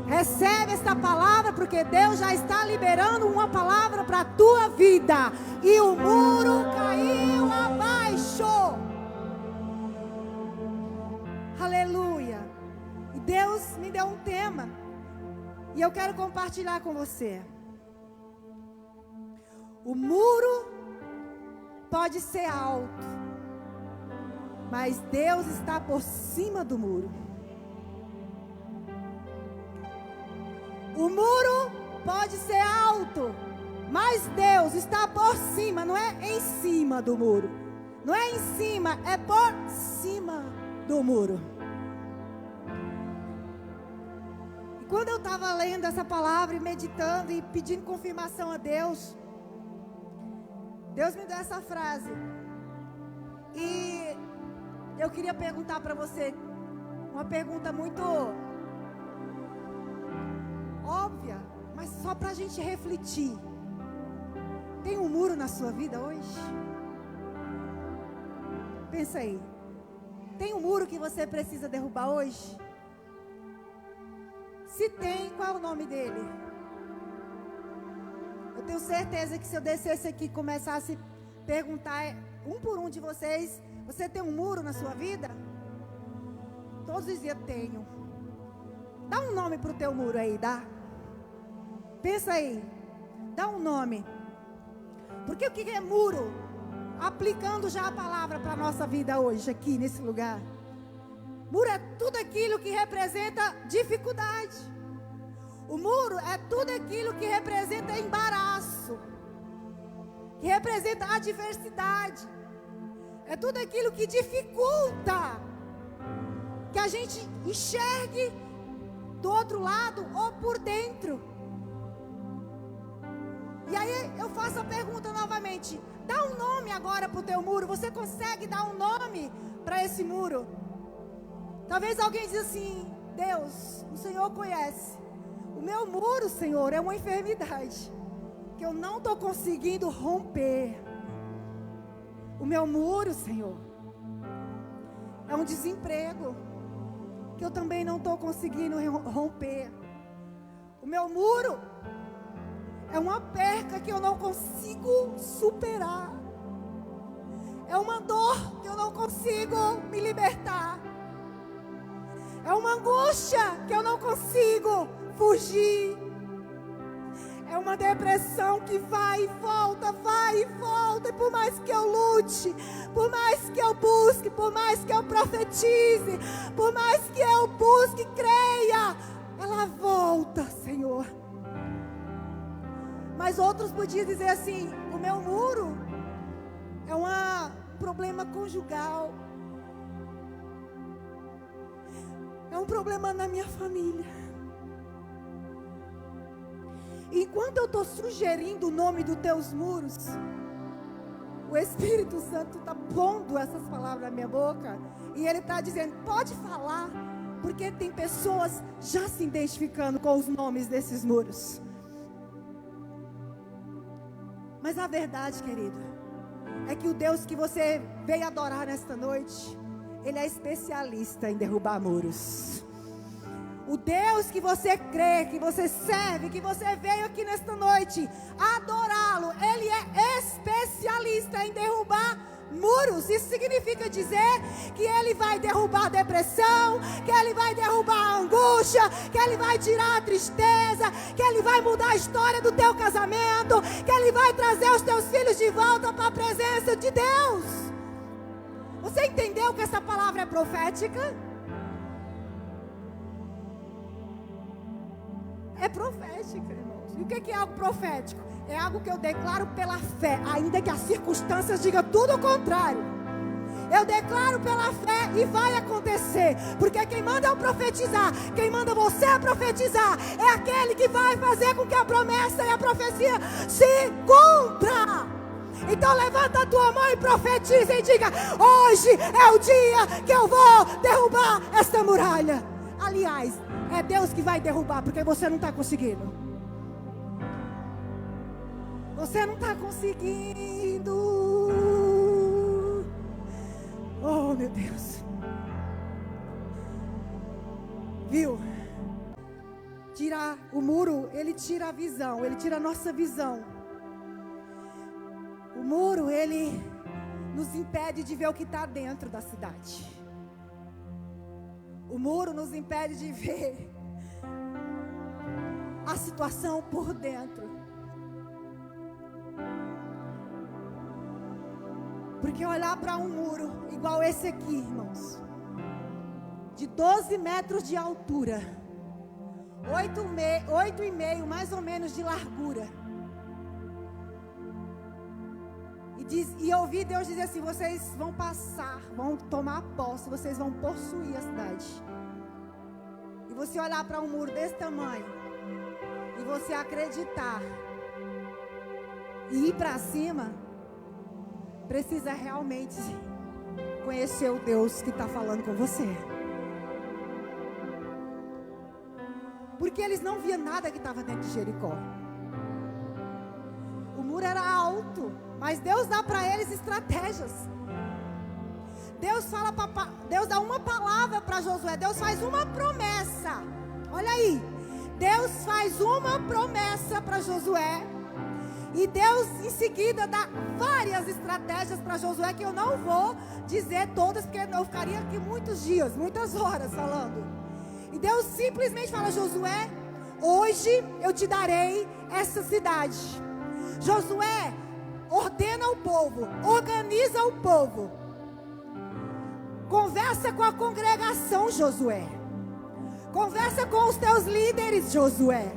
A: Recebe esta palavra, porque Deus já está liberando uma palavra para a tua vida. E o muro caiu abaixo. Aleluia. E Deus me deu um tema, e eu quero compartilhar com você. O muro pode ser alto, mas Deus está por cima do muro. O muro pode ser alto, mas Deus está por cima, não é em cima do muro. Não é em cima, é por cima do muro. E quando eu estava lendo essa palavra e meditando e pedindo confirmação a Deus, Deus me deu essa frase. E eu queria perguntar para você uma pergunta muito óbvia, mas só para a gente refletir. Tem um muro na sua vida hoje? Pensa aí. Tem um muro que você precisa derrubar hoje? Se tem, qual é o nome dele? Eu tenho certeza que se eu descesse aqui e começasse a perguntar um por um de vocês: você tem um muro na sua vida? Todos diziam: tenho. Dá um nome para o teu muro aí, dá? Pensa aí. Dá um nome. Porque o que é muro? Aplicando já a palavra para a nossa vida hoje, aqui nesse lugar. Muro é tudo aquilo que representa dificuldade. O muro é tudo aquilo que representa embaraço, que representa adversidade. É tudo aquilo que dificulta que a gente enxergue do outro lado ou por dentro. E aí eu faço a pergunta novamente: dá um nome agora para o teu muro. Você consegue dar um nome para esse muro? Talvez alguém diz assim: Deus, o Senhor conhece. O meu muro, Senhor, é uma enfermidade que eu não estou conseguindo romper. O meu muro, Senhor, é um desemprego que eu também não estou conseguindo romper. O meu muro é uma perca que eu não consigo superar. É uma dor que eu não consigo me libertar. É uma angústia que eu não consigo fugir. É uma depressão que vai e volta, vai e volta. E por mais que eu lute, por mais que eu busque, por mais que eu profetize, por mais que eu busque e creia, ela volta, Senhor. Mas outros podiam dizer assim: o meu muro é um problema conjugal. É um problema na minha família. Enquanto eu estou sugerindo o nome dos teus muros, o Espírito Santo está pondo essas palavras na minha boca. E Ele está dizendo, pode falar. Porque tem pessoas já se identificando com os nomes desses muros. Mas a verdade, querido, é que o Deus que você veio adorar nesta noite, Ele é especialista em derrubar muros. O Deus que você crê, que você serve, que você veio aqui nesta noite adorá-lo, Ele é especialista em derrubar muros. Isso significa dizer que Ele vai derrubar a depressão, que Ele vai derrubar a angústia, que Ele vai tirar a tristeza, que Ele vai mudar a história do teu casamento, que Ele vai trazer os teus filhos de volta para a presença de Deus. Você entendeu que essa palavra é profética? É profética, irmãos. E o que é algo profético? É algo que eu declaro pela fé, ainda que as circunstâncias digam tudo o contrário. Eu declaro pela fé e vai acontecer. Porque quem manda eu profetizar, quem manda você a profetizar, é aquele que vai fazer com que a promessa e a profecia se cumpram. Então levanta a tua mão e profetiza e diga: hoje é o dia que eu vou derrubar esta muralha. Aliás, é Deus que vai derrubar, porque você não está conseguindo. Você não está conseguindo. Oh, meu Deus. Viu? Tirar o muro, ele tira a visão, ele tira a nossa visão. O muro, ele nos impede de ver o que está dentro da cidade. O muro nos impede de ver a situação por dentro. Porque olhar para um muro igual esse aqui, irmãos, de 12 metros de altura, 8,5 mais ou menos de largura, e ouvir Deus dizer assim: vocês vão passar, vão tomar posse, vocês vão possuir a cidade. E você olhar para um muro desse tamanho e você acreditar e ir para cima, precisa realmente conhecer o Deus que está falando com você. Porque eles não viam nada que estava dentro de Jericó. O muro era alto, mas Deus dá para eles estratégias. Deus dá uma palavra para Josué. Deus faz uma promessa. Olha aí, Deus faz uma promessa para Josué. E Deus em seguida dá várias estratégias para Josué, que eu não vou dizer todas, porque eu ficaria aqui muitos dias, muitas horas falando. E Deus simplesmente fala: Josué, hoje eu te darei essa cidade. Josué, ordena o povo, organiza o povo. Conversa com a congregação, Josué. Conversa com os teus líderes, Josué.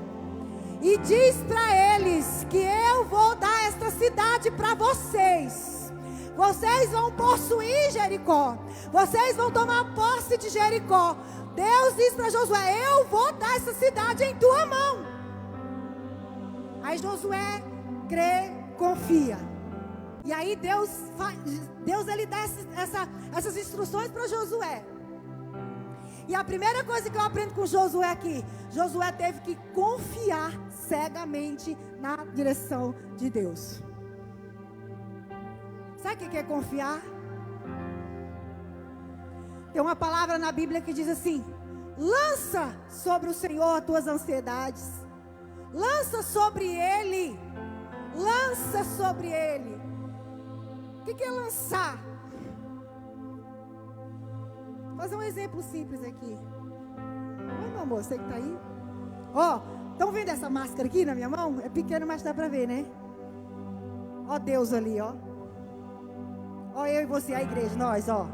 A: E diz para eles que eu vou dar esta cidade para vocês. Vocês vão possuir Jericó. Vocês vão tomar posse de Jericó. Deus diz para Josué: eu vou dar essa cidade em tua mão. Aí Josué crê, confia. E aí Deus ele dá essas instruções para Josué. E a primeira coisa que eu aprendo com Josué aqui: Josué teve que confiar cegamente na direção de Deus. Sabe o que é confiar? Tem uma palavra na Bíblia que diz assim: lança sobre o Senhor as tuas ansiedades. Lança sobre Ele. Lança sobre Ele. O que é lançar? Vou fazer um exemplo simples aqui. Oi, meu amor, você que está aí? Ó, estão vendo essa máscara aqui na minha mão? É pequena, mas dá para ver, né? Ó Deus ali, ó. Ó eu e você, a igreja, nós, ó.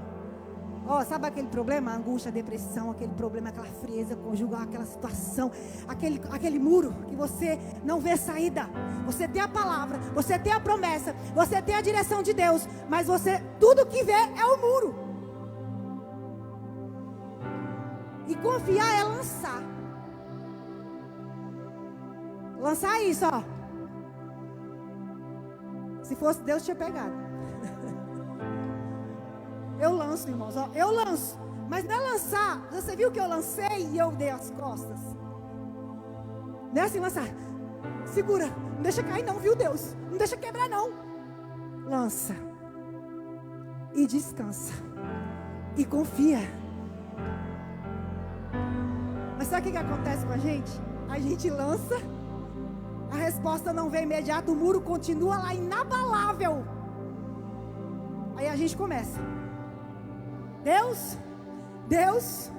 A: Ó, sabe aquele problema? A angústia, a depressão, aquele problema, aquela frieza conjugal, aquela situação, aquele muro que você não vê saída. Você tem a palavra, você tem a promessa, você tem a direção de Deus, mas tudo que vê é o muro. E confiar é lançar. Lançar isso, ó. Se fosse Deus, tinha pegado. Eu lanço, irmãos, ó. Eu lanço. Mas não é lançar. Você viu que eu lancei e eu dei as costas? Não é assim lançar. Segura. Não deixa cair não, viu, Deus? Não deixa quebrar não. Lança. E descansa. E confia. Mas sabe o que acontece com a gente? A gente lança. A resposta não vem imediata. O muro continua lá inabalável. Aí a gente começa. Deus, Deus,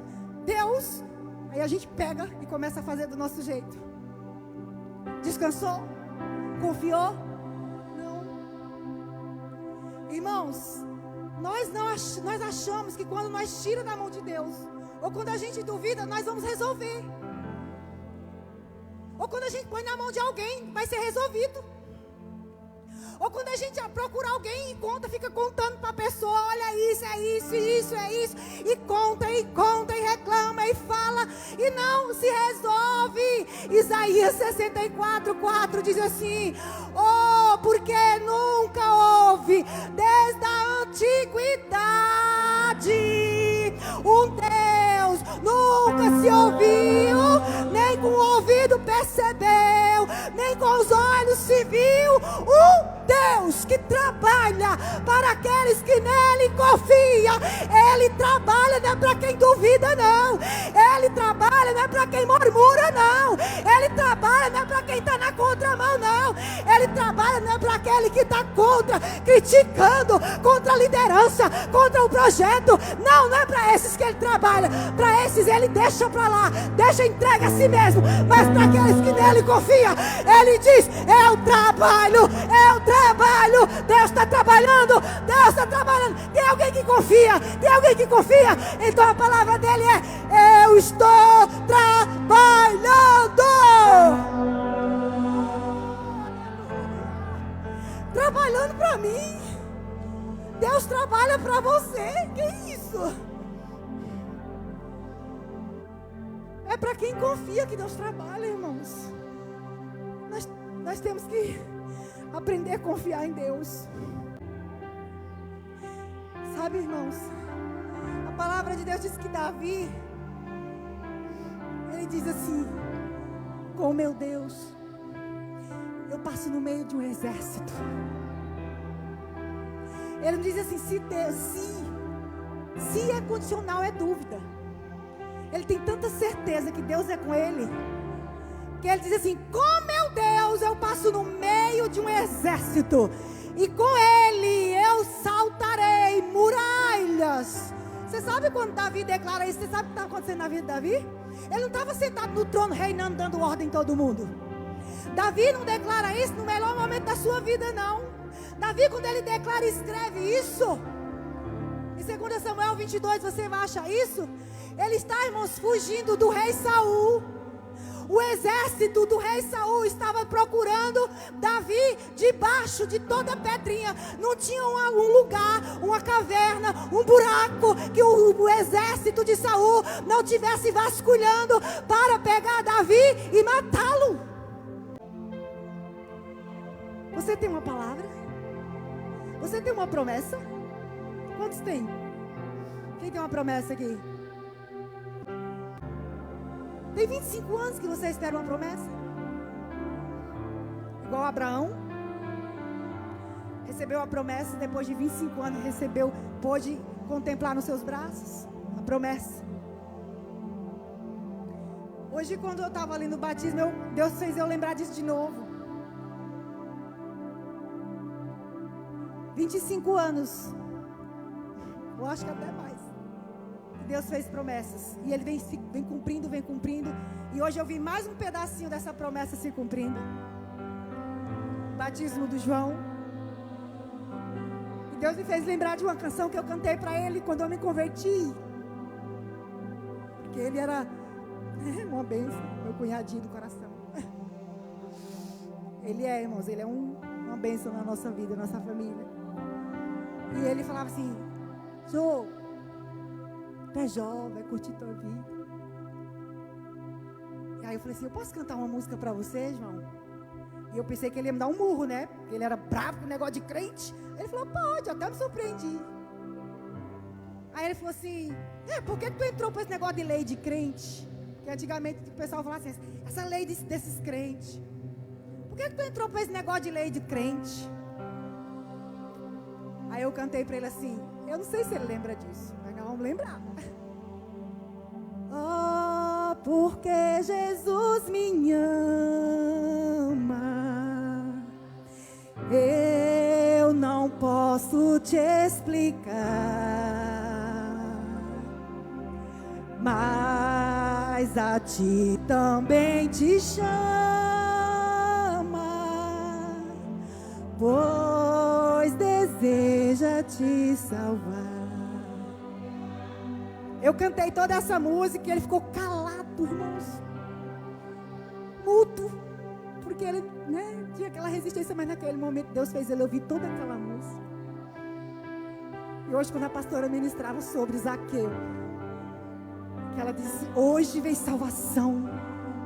A: Deus. Aí a gente pega e começa a fazer do nosso jeito. Descansou? Confiou? Não. Irmãos, nós achamos que quando nós tiramos da mão de Deus, ou quando a gente duvida, nós vamos resolver. Ou quando a gente põe na mão de alguém, vai ser resolvido. Ou quando a gente procura alguém e encontra, fica contando para a pessoa, olha isso, é isso, isso, é isso. E conta, e reclama, e fala. E não se resolve. Isaías 64:4 diz assim: oh, porque nunca houve, desde a antiguidade, um Deus, nunca se ouviu, nem com o ouvido percebeu, nem com os olhos se viu, um Deus que trabalha para aqueles que nele confiam. Ele trabalha não é para quem duvida não. Ele trabalha não é para quem murmura não. Ele trabalha não é para quem está na contramão não. Ele trabalha não é para aquele que está contra, criticando, contra a liderança, contra o projeto. Não, não é para esses que ele trabalha. Para esses ele deixa para lá, deixa, entrega a si mesmo. Mas para aqueles que nele confiam, ele diz: eu trabalho, eu trabalho. Deus está trabalhando, Deus está trabalhando. Tem alguém que confia, tem alguém que confia. Então a palavra dele é: eu estou trabalhando. Trabalhando para mim. Deus trabalha para você. Que isso? É para quem confia que Deus trabalha, irmãos. Nós temos que aprender a confiar em Deus. Sabe, irmãos, a palavra de Deus diz que Davi, ele diz assim: com o meu Deus, eu passo no meio de um exército. Ele não diz assim, se é condicional, é dúvida. Ele tem tanta certeza que Deus é com ele, que ele diz assim: com meu Deus eu passo no meio de um exército, e com ele eu saltarei muralhas. Você sabe quando Davi declara isso? Você sabe o que está acontecendo na vida de Davi? Ele não estava sentado no trono reinando, dando ordem em todo mundo. Davi não declara isso no melhor momento da sua vida, não. Davi, quando ele declara e escreve isso, em 2 Samuel 22, você vai achar isso. Ele está, irmãos, fugindo do rei Saul. O exército do rei Saul estava procurando Davi debaixo de toda pedrinha. Não tinha um lugar, uma caverna, um buraco que o exército de Saul não tivesse vasculhando para pegar Davi e matá-lo. Você tem uma palavra? Você tem uma promessa? Quantos tem? Quem tem uma promessa aqui? Tem 25 anos que você espera uma promessa? Igual Abraão. Recebeu a promessa, depois de 25 anos pôde contemplar nos seus braços a promessa. Hoje, quando eu estava ali no batismo, Deus fez eu lembrar disso de novo. 25 anos, eu acho que até mais. Deus fez promessas, e Ele vem cumprindo, e hoje eu vi mais um pedacinho dessa promessa se cumprindo. Batismo do João. E Deus me fez lembrar de uma canção que eu cantei para Ele quando eu me converti, porque Ele era uma bênção, meu cunhadinho do coração. Ele é, irmãos, Ele é uma bênção na nossa vida, na nossa família. E Ele falava assim: Jô, tu é jovem, vai curtir tua vida. E Aí eu falei assim, eu posso cantar uma música para você, João? E eu pensei que ele ia me dar um murro, né? Porque ele era bravo com o negócio de crente. Ele falou, pode, até me surpreendi. Aí ele falou assim, por que tu entrou para esse negócio de lei de crente? Que antigamente o pessoal falava assim, essa lei desses crentes. Por que tu entrou para esse negócio de lei de crente? Aí eu cantei para ele assim, eu não sei se ele lembra disso, mas nós vamos lembrar. Oh, porque Jesus me ama, eu não posso te explicar, mas a ti também te chama, pois deseja te salvar. Eu cantei toda essa música e ele ficou calado, irmãos. Mudo. Porque ele, tinha aquela resistência, mas naquele momento Deus fez ele ouvir toda aquela música. E hoje, quando a pastora ministrava sobre Zaqueu, que ela disse, hoje vem salvação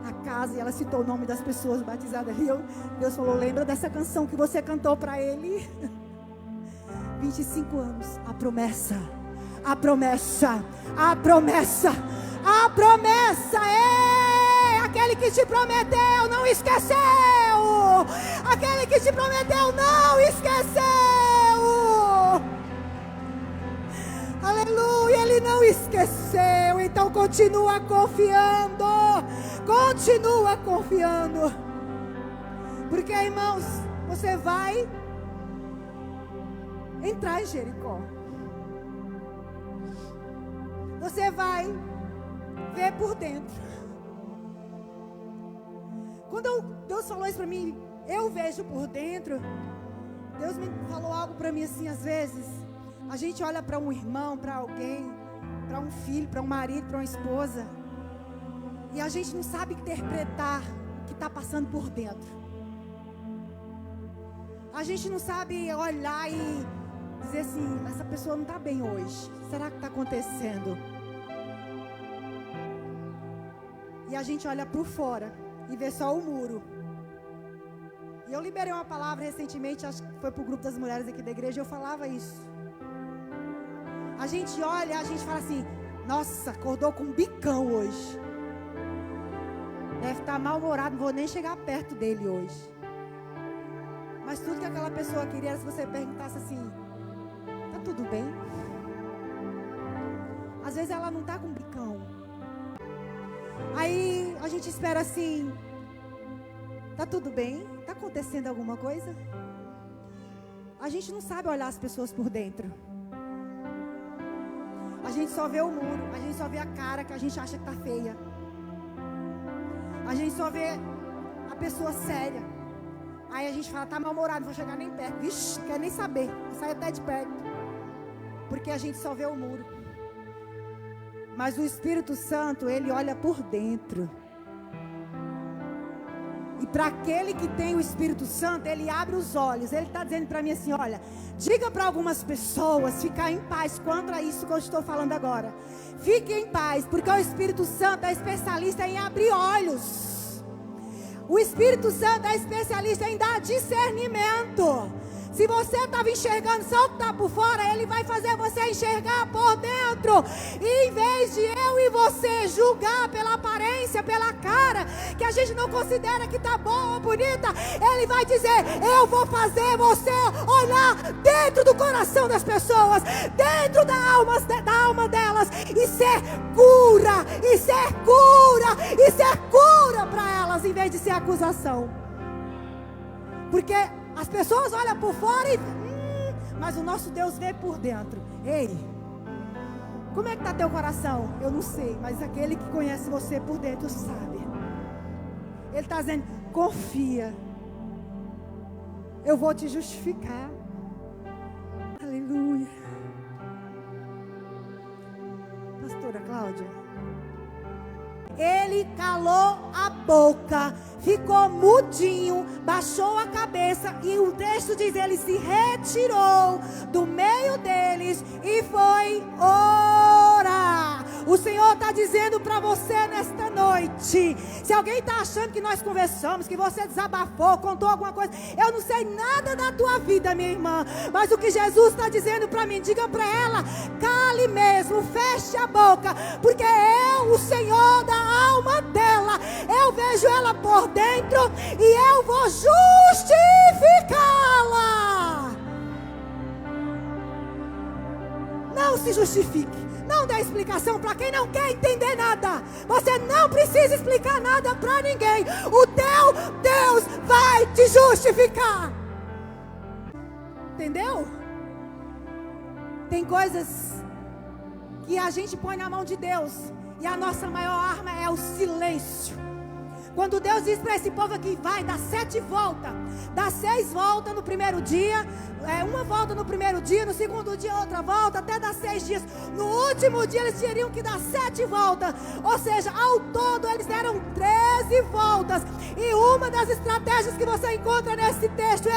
A: à casa, e ela citou o nome das pessoas batizadas ali. Deus falou, lembra dessa canção que você cantou para ele? 25 anos, a promessa. A promessa, a promessa, a promessa, aquele que te prometeu não esqueceu, aquele que te prometeu não esqueceu, aleluia, ele não esqueceu, então continua confiando, porque irmãos, você vai entrar em Jericó. Você vai ver por dentro. Quando Deus falou isso para mim, eu vejo por dentro. Deus me falou algo para mim assim, às vezes. A gente olha para um irmão, para alguém, para um filho, para um marido, para uma esposa. E a gente não sabe interpretar o que está passando por dentro. A gente não sabe olhar e dizer assim, essa pessoa não está bem hoje. Será que está acontecendo? E a gente olha por fora e vê só o muro. E eu liberei uma palavra recentemente, acho que foi para o grupo das mulheres aqui da igreja, eu falava isso. A gente olha, a gente fala assim, nossa, acordou com um bicão hoje. Deve estar mal-humorado, não vou nem chegar perto dele hoje. Mas tudo que aquela pessoa queria era se você perguntasse assim, tá tudo bem? Às vezes ela não está com bicão. Aí a gente espera assim, tá tudo bem? Tá acontecendo alguma coisa? A gente não sabe olhar as pessoas por dentro. A gente só vê o muro, a gente só vê a cara que a gente acha que tá feia. A gente só vê a pessoa séria. Aí a gente fala, tá mal-humorado, não vou chegar nem perto. Vixe, não quer nem saber, sai até de perto. Porque a gente só vê o muro. Mas o Espírito Santo, ele olha por dentro. E para aquele que tem o Espírito Santo, ele abre os olhos. Ele está dizendo para mim assim, olha, diga para algumas pessoas ficar em paz quanto a isso que eu estou falando agora. Fique em paz, porque o Espírito Santo é especialista em abrir olhos. O Espírito Santo é especialista em dar discernimento. Se você estava enxergando só o que está por fora, ele vai fazer você enxergar por dentro. E em vez de eu e você julgar pela aparência, pela cara, que a gente não considera que está boa ou bonita, ele vai dizer, eu vou fazer você olhar dentro do coração das pessoas, dentro da alma delas, e ser cura, e ser cura, e ser cura para elas, em vez de ser acusação. Porque as pessoas olham por fora e... mas o nosso Deus vê por dentro. Ei, como é que está teu coração? Eu não sei, mas aquele que conhece você por dentro sabe. Ele está dizendo, confia. Eu vou te justificar. Aleluia. Pastora Cláudia. Ele calou a boca, ficou mudinho, baixou a cabeça, e o texto diz, ele se retirou do meio deles e foi orar. O Senhor está dizendo para você nesta noite. Se alguém está achando que nós conversamos, que você desabafou, contou alguma coisa, eu não sei nada da tua vida, minha irmã. Mas o que Jesus está dizendo para mim, diga para ela, cale mesmo, feche a boca, porque eu, o Senhor da alma dela, eu vejo ela por dentro e eu vou justificá-la. Não se justifique. Não dê explicação para quem não quer entender nada. Você não precisa explicar nada para ninguém. O teu Deus vai te justificar. Entendeu? Tem coisas que a gente põe na mão de Deus e a nossa maior arma é o silêncio. Quando Deus diz para esse povo aqui, vai, dá 7 voltas, dá 6 voltas no primeiro dia, uma volta no primeiro dia, no segundo dia outra volta, até dar 6 dias. No último dia eles teriam que dar 7 voltas, ou seja, ao todo eles deram 13 voltas. E uma das estratégias que você encontra nesse texto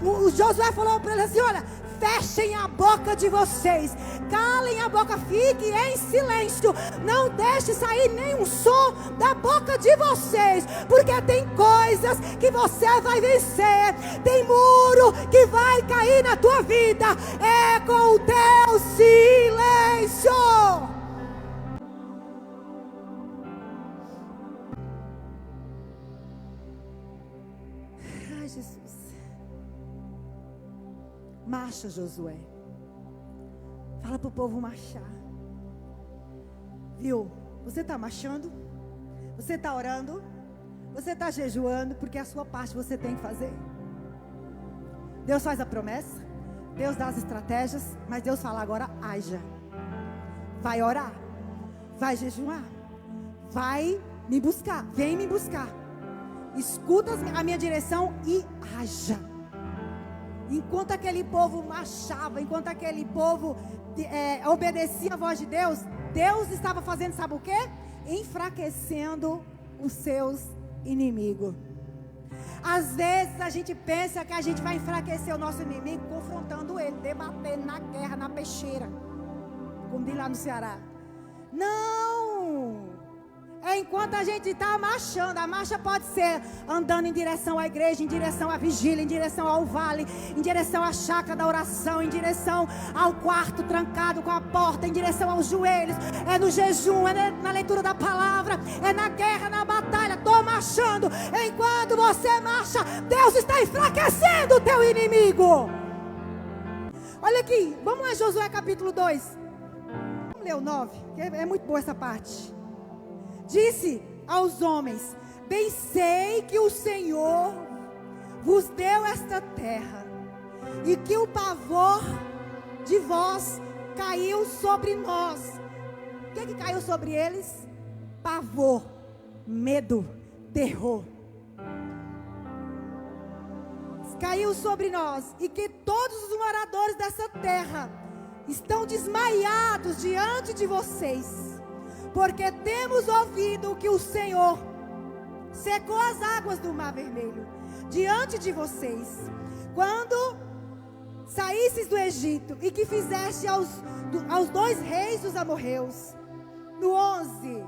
A: o Josué falou para eles assim, olha, fechem a boca de vocês, calem a boca, fiquem em silêncio, não deixe sair nenhum som da boca de vocês, porque tem coisas que você vai vencer, tem muro que vai cair na tua vida, é com o teu silêncio. Ai, Jesus. Marcha, Josué. Fala para o povo marchar. Viu? Você está marchando? Você está orando? Você está jejuando? Porque a sua parte você tem que fazer. Deus faz a promessa, Deus dá as estratégias, mas Deus fala agora, haja. Vai orar, vai jejuar, vai me buscar, vem me buscar. Escuta a minha direção e haja. Enquanto aquele povo marchava, enquanto aquele povo obedecia a voz de Deus, Deus estava fazendo, sabe o quê? Enfraquecendo os seus inimigos. Às vezes a gente pensa que a gente vai enfraquecer o nosso inimigo confrontando ele, debatendo na guerra, na peixeira, como diz lá no Ceará. Não! É enquanto a gente está marchando. A marcha pode ser andando em direção à igreja, em direção à vigília, em direção ao vale, em direção à chácara da oração, em direção ao quarto trancado com a porta, em direção aos joelhos, é no jejum, é na leitura da palavra, é na guerra, na batalha. Estou marchando. Enquanto você marcha, Deus está enfraquecendo o teu inimigo. Olha aqui, vamos lá, Josué capítulo 2. Vamos ler o 9, que é muito boa essa parte. Disse aos homens: bem sei que o Senhor vos deu esta terra, e que o pavor de vós caiu sobre nós. O que caiu sobre eles? Pavor, medo, terror. Caiu sobre nós, e que todos os moradores dessa terra estão desmaiados diante de vocês. Porque temos ouvido que o Senhor secou as águas do Mar Vermelho diante de vocês, quando saísseis do Egito, e que fizeste aos 2 reis dos amorreus. No 11,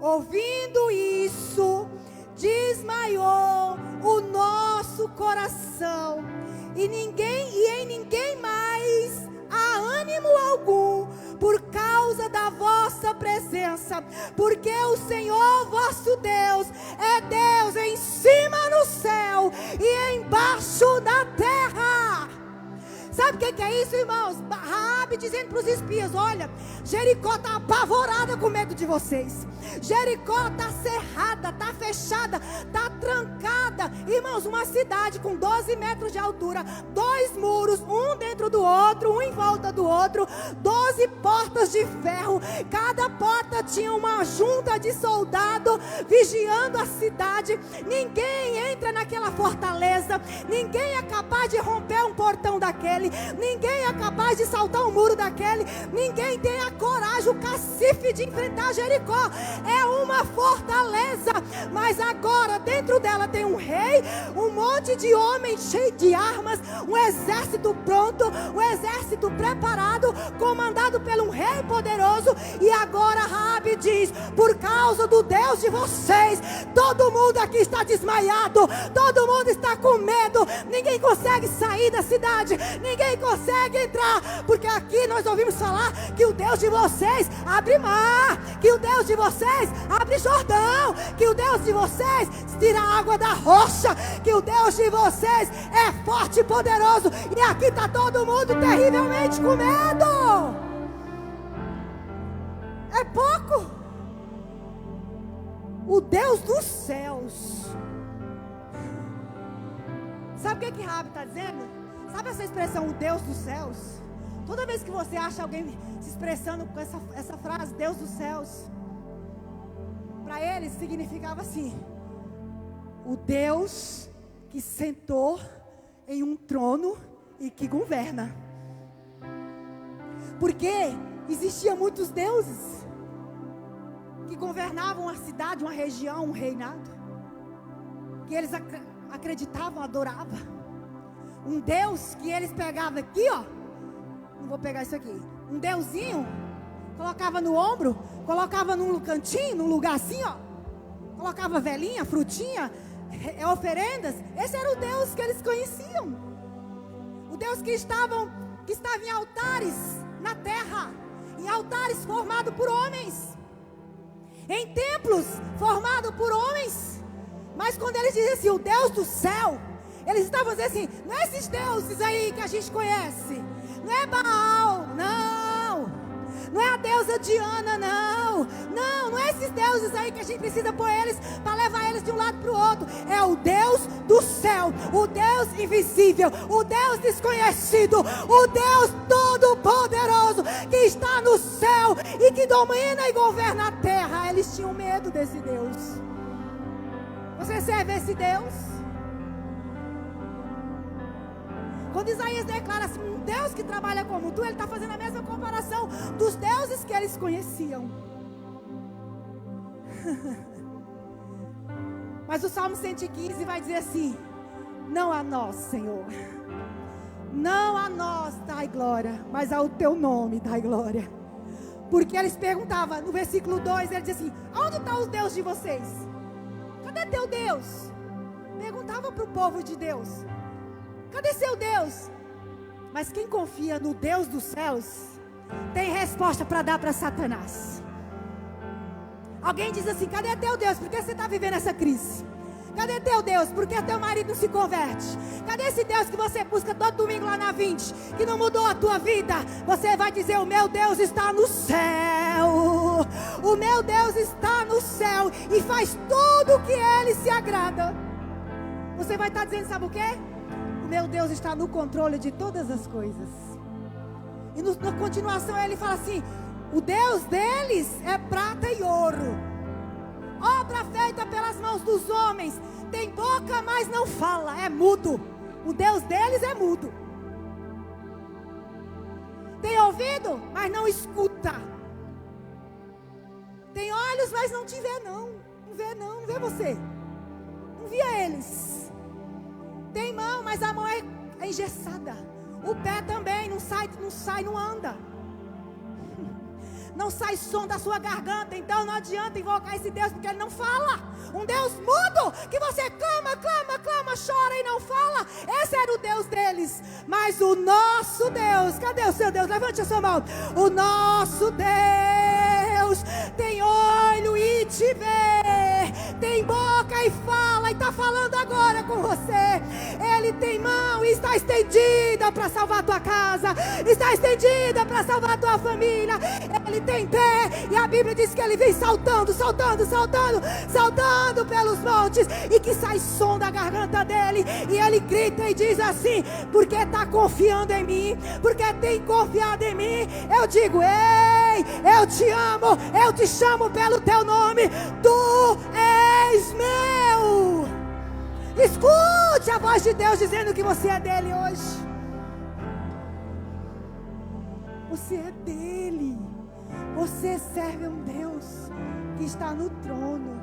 A: ouvindo isso, desmaiou o nosso coração, e em ninguém mais há ânimo algum, por causa da vossa presença, porque o Senhor vosso Deus é Deus em cima no céu e embaixo da terra. Sabe o que é isso, irmãos? Raabe dizendo para os espias: olha, Jericó está apavorada com medo de vocês. Jericó está cerrada, está fechada, está trancada. Irmãos, uma cidade com 12 metros de altura, 2 muros, um dentro do outro, um em volta do outro, 12 portas de ferro. Cada porta tinha uma junta de soldado vigiando a cidade. Ninguém entra naquela fortaleza fortaleza. Ninguém é capaz de romper um portão daquele. Ninguém é capaz de saltar um muro daquele. Ninguém tem a coragem, o cacife de enfrentar Jericó. É uma fortaleza, mas agora dentro dela tem um rei, um monte de homens cheios de armas, um exército pronto, um exército preparado, comandado por um rei poderoso. E agora Raabe diz: por causa do Deus de vocês, todo mundo aqui está desmaiado, todo mundo está com medo, ninguém consegue sair da cidade, ninguém consegue entrar, porque aqui nós ouvimos falar que o Deus de vocês abre mar, que o Deus de vocês abre Jordão, que o Deus de vocês tira a água da rocha, que o Deus de vocês é forte e poderoso. E aqui está todo mundo terrivelmente com medo. É pouco. O Deus dos céus. Sabe o que Raabe está dizendo? Sabe essa expressão, o Deus dos céus? Toda vez que você acha alguém se expressando com essa frase, Deus dos céus, para eles significava assim: o Deus que sentou em um trono e que governa. Porque existiam muitos deuses que governavam a cidade, uma região, um reinado, que eles acreditavam, adoravam. Um Deus que eles pegavam aqui, ó, não vou pegar isso aqui, um deusinho, colocava no ombro, colocava num cantinho, num lugar assim, ó, colocava velinha, frutinha, oferendas. Esse era o Deus que eles conheciam. O Deus que estava em altares na terra, em altares formados por homens, em templos formados por homens. Mas quando eles diziam assim, o Deus do céu, eles estavam dizendo assim: não é esses deuses aí que a gente conhece, não é Baal, não é a deusa Diana, não é esses deuses aí que a gente precisa pôr eles para levar eles de um lado para o outro. É o Deus do céu, o Deus invisível, o Deus desconhecido, o Deus todo-poderoso que está no céu e que domina e governa a terra. Eles tinham medo desse Deus. Você serve esse Deus? Quando Isaías declara assim, um Deus que trabalha como tu, ele está fazendo a mesma comparação dos deuses que eles conheciam. Mas o Salmo 115 vai dizer assim: não a nós, Senhor, não a nós dai glória, mas ao teu nome dai glória. Porque eles perguntavam, no versículo 2, ele diz assim: onde está os deuses de vocês? Cadê teu Deus? Perguntava para o povo de Deus: cadê seu Deus? Mas quem confia no Deus dos céus tem resposta para dar para Satanás. Alguém diz assim: cadê teu Deus? Por que você está vivendo essa crise? Cadê teu Deus? Por que teu marido não se converte? Cadê esse Deus que você busca todo domingo lá na 20, que não mudou a tua vida? Você vai dizer: o meu Deus está no céu. O meu Deus está no céu e faz tudo o que Ele se agrada. Você vai estar dizendo, sabe o quê? O meu Deus está no controle de todas as coisas. E na continuação ele fala assim: o Deus deles é prata e ouro, obra feita pelas mãos dos homens. Tem boca, mas não fala, é mudo. O Deus deles é mudo. Tem ouvido, mas não escuta. Tem olhos, mas não te vê não. Não vê você. Não via eles. Tem mão, mas a mão é engessada. O pé também não sai, não anda. Não sai som da sua garganta. Então não adianta invocar esse Deus, porque Ele não fala. Um Deus mudo, que você clama, chora e não fala. Esse era o Deus deles. Mas o nosso Deus, cadê o seu Deus? Levante a sua mão. O nosso Deus tem olho e te vê, tem boca e fala, e está falando agora com você. Ele tem mão e está estendida para salvar a tua casa, está estendida para salvar a tua família. Ele tem pé, e a Bíblia diz que ele vem saltando pelos montes, e que sai som da garganta dele, e ele grita e diz assim: porque está confiando em mim, porque tem confiado em mim, eu digo: ei, eu te amo, eu te chamo pelo teu nome, tu és meu. Escute a voz de Deus dizendo que você é dele hoje. Você é dele. Você serve um Deus que está no trono.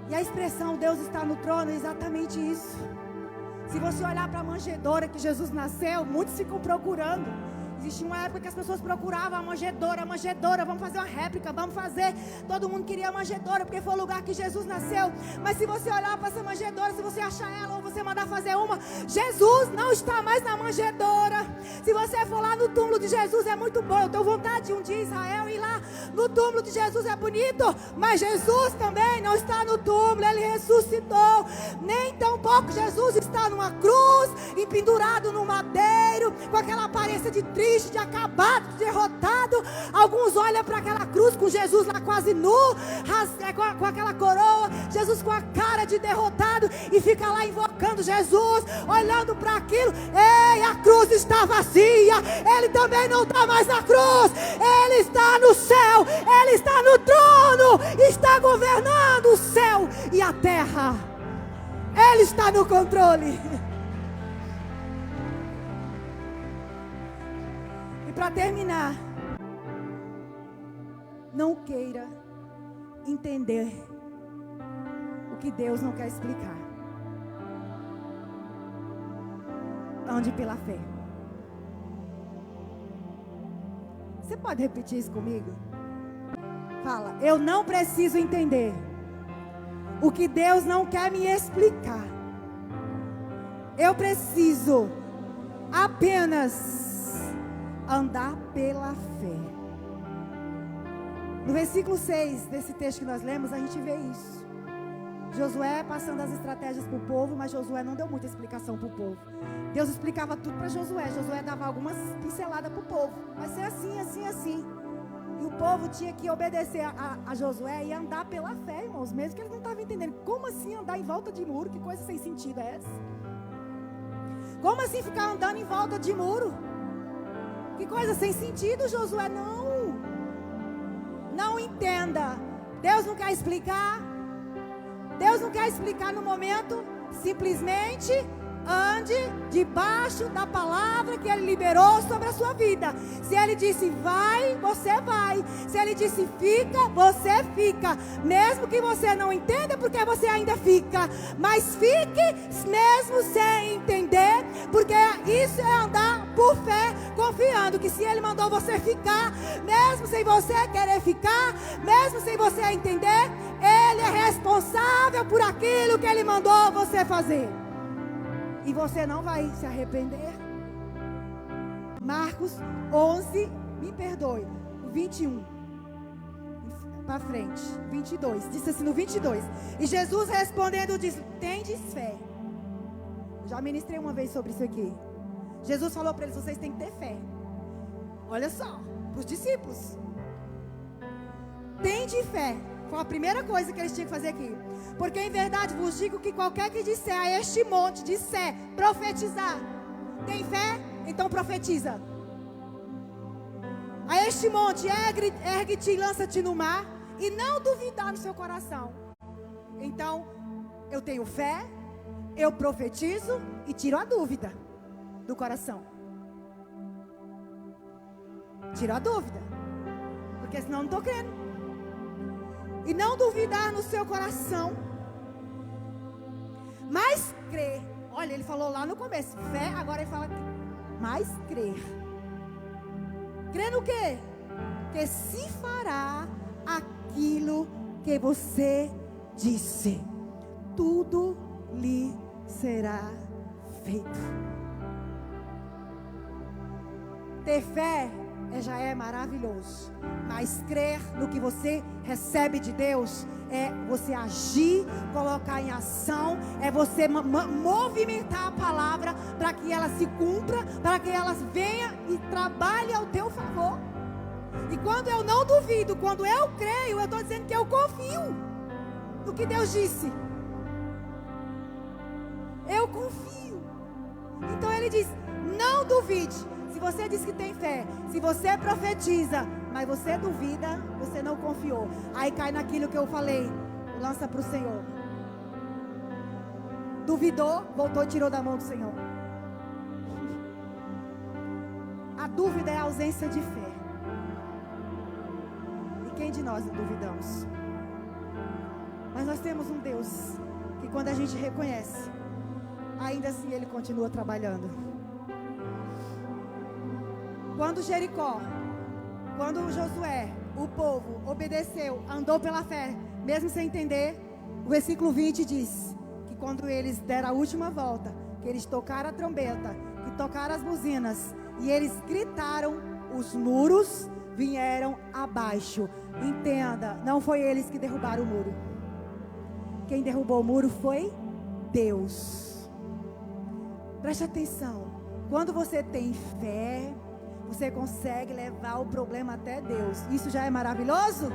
A: E a expressão Deus está no trono é exatamente isso. Se você olhar para a manjedoura que Jesus nasceu, muitos ficam procurando. Existia uma época que as pessoas procuravam a manjedoura, vamos fazer uma réplica, vamos fazer. Todo mundo queria a manjedoura, porque foi o lugar que Jesus nasceu. Mas se você olhar para essa manjedoura, se você achar ela ou você mandar fazer uma, Jesus não está mais na manjedoura. Se você for lá no túmulo de Jesus, é muito bom. Eu tenho vontade de um dia em Israel ir lá no túmulo de Jesus, é bonito. Mas Jesus também não está no túmulo, ele ressuscitou. Nem tão pouco Jesus está numa cruz, empendurado no madeiro, com aquela aparência de triste, de acabado, de derrotado. Alguns olham para aquela cruz com Jesus lá quase nu, com aquela coroa, Jesus com a cara de derrotado, e fica lá invocando Jesus, olhando para aquilo. Ei, a cruz está vazia, ele também não está mais na cruz, ele está no céu, ele está no trono, está governando o céu e a terra, ele está no controle. Para terminar, não queira entender o que Deus não quer explicar. Ande pela fé. Você pode repetir isso comigo? Fala, eu não preciso entender o que Deus não quer me explicar. Eu preciso apenas andar pela fé. No versículo 6 desse texto que nós lemos, a gente vê isso. Josué passando as estratégias para o povo, mas Josué não deu muita explicação para o povo. Deus explicava tudo para Josué. Josué dava algumas pinceladas para o povo. Vai ser assim, assim, assim. E o povo tinha que obedecer a Josué e andar pela fé, irmãos. Mesmo que eles não estavam entendendo. Como assim andar em volta de muro? Que coisa sem sentido é essa? Como assim ficar andando em volta de muro? Que coisa sem sentido, Josué. Não entenda. Deus não quer explicar. Deus não quer explicar no momento. Simplesmente ande debaixo da palavra que Ele liberou sobre a sua vida. Se Ele disse vai, você vai. Se Ele disse fica, você fica. Mesmo que você não entenda, porque você ainda fica. Mas fique mesmo sem entender, porque isso é andar por fé, confiando que se Ele mandou você ficar, mesmo sem você querer ficar, mesmo sem você entender, Ele é responsável por aquilo que Ele mandou você fazer. E você não vai se arrepender. Marcos 11, me perdoe, 21 para frente, 22, disse assim no 22. E Jesus respondendo disse, tendes fé. Já ministrei uma vez sobre isso aqui. Jesus falou para eles, vocês têm que ter fé. Olha só, para os discípulos. Tende fé. Foi a primeira coisa que eles tinham que fazer aqui. Porque em verdade vos digo que qualquer que disser a este monte, disser, profetizar, tem fé? Então profetiza. A este monte, ergue-te e lança-te no mar, e não duvidar no seu coração. Então, eu tenho fé, eu profetizo e tiro a dúvida do coração. Tiro a dúvida, porque senão não estou crendo. E não duvidar no seu coração, mas crer. Olha, ele falou lá no começo, fé, agora ele fala, mas crer. Crer no quê? Que se fará aquilo que você disse, tudo lhe será feito. Ter fé já é maravilhoso, mas crer no que você recebe de Deus é você agir, colocar em ação, é você movimentar a palavra para que ela se cumpra, para que ela venha e trabalhe ao teu favor. E quando eu não duvido, quando eu creio, eu estou dizendo que eu confio no que Deus disse. Eu confio. Então ele diz, não duvide. Se você diz que tem fé, se você profetiza, mas você duvida, você não confiou. Aí cai naquilo que eu falei, lança para o Senhor. duvidou, voltou e tirou da mão do Senhor. A dúvida é a ausência de fé. E quem de nós não duvidamos? Mas nós temos um Deus que quando a gente reconhece, ainda assim Ele continua trabalhando. Quando Jericó, quando Josué, o povo, obedeceu, andou pela fé, mesmo sem entender, o versículo 20 diz que quando eles deram a última volta, que eles tocaram a trombeta, que tocaram as buzinas, e eles gritaram, os muros vieram abaixo. Entenda, não foi eles que derrubaram o muro. Quem derrubou o muro foi Deus. Preste atenção. Quando você tem fé, você consegue levar o problema até Deus. Isso já é maravilhoso?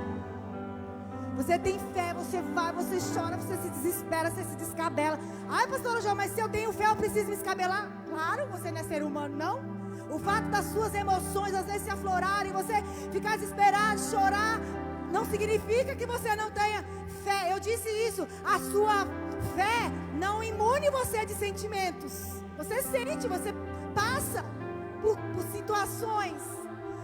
A: Você tem fé, você vai, você chora, você se desespera, você se descabela. Ai, pastora João, mas se eu tenho fé, eu preciso me descabelar? Claro, você não é ser humano, não. O fato das suas emoções às vezes se aflorarem, você ficar desesperado, chorar, não significa que você não tenha fé. Eu disse isso, a sua fé não imune você de sentimentos. Você sente, você passa por situações.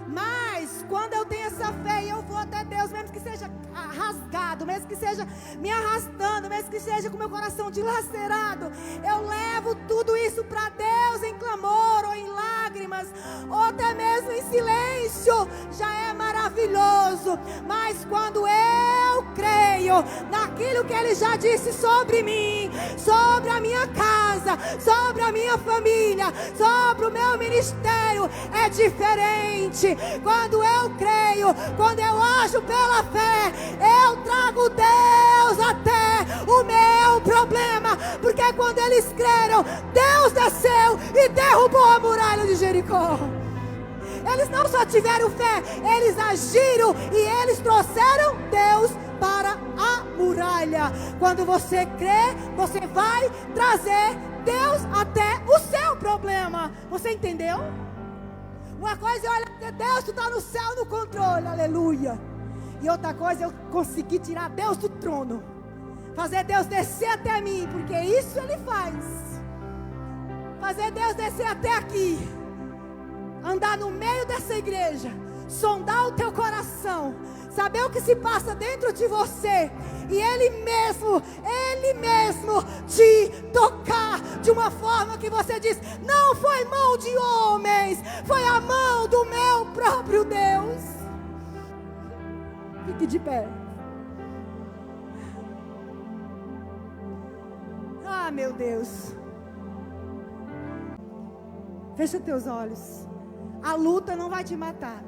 A: Mas quando eu tenho essa fé e eu vou até Deus, mesmo que seja rasgado, mesmo que seja me arrastando, mesmo que seja com meu coração dilacerado, eu levo tudo isso para Deus em clamor ou em lágrimas, ou até mesmo em silêncio, já é maravilhoso. Mas quando eu creio naquilo que Ele já disse sobre mim, sobre a minha casa, sobre a minha família, sobre o meu ministério, é diferente. Quando eu creio, quando eu ajo pela fé, eu trago Deus até o meu problema. Porque quando eles creram, Deus desceu e derrubou a muralha de Jericó. Eles não só tiveram fé, eles agiram e eles trouxeram Deus para a muralha. Quando você crê, você vai trazer Deus até o seu problema. Você entendeu? Uma coisa é olhar para Deus, tu está no céu no controle, aleluia. E outra coisa é eu conseguir tirar Deus do trono, fazer Deus descer até mim, porque isso Ele faz. Fazer Deus descer até aqui, andar no meio dessa igreja, sondar o teu coração, saber o que se passa dentro de você, e Ele mesmo te tocar de uma forma que você diz: não foi mão de homens, foi a mão do meu próprio Deus. Fique de pé. Ah, meu Deus. Fecha teus olhos. A luta não vai te matar.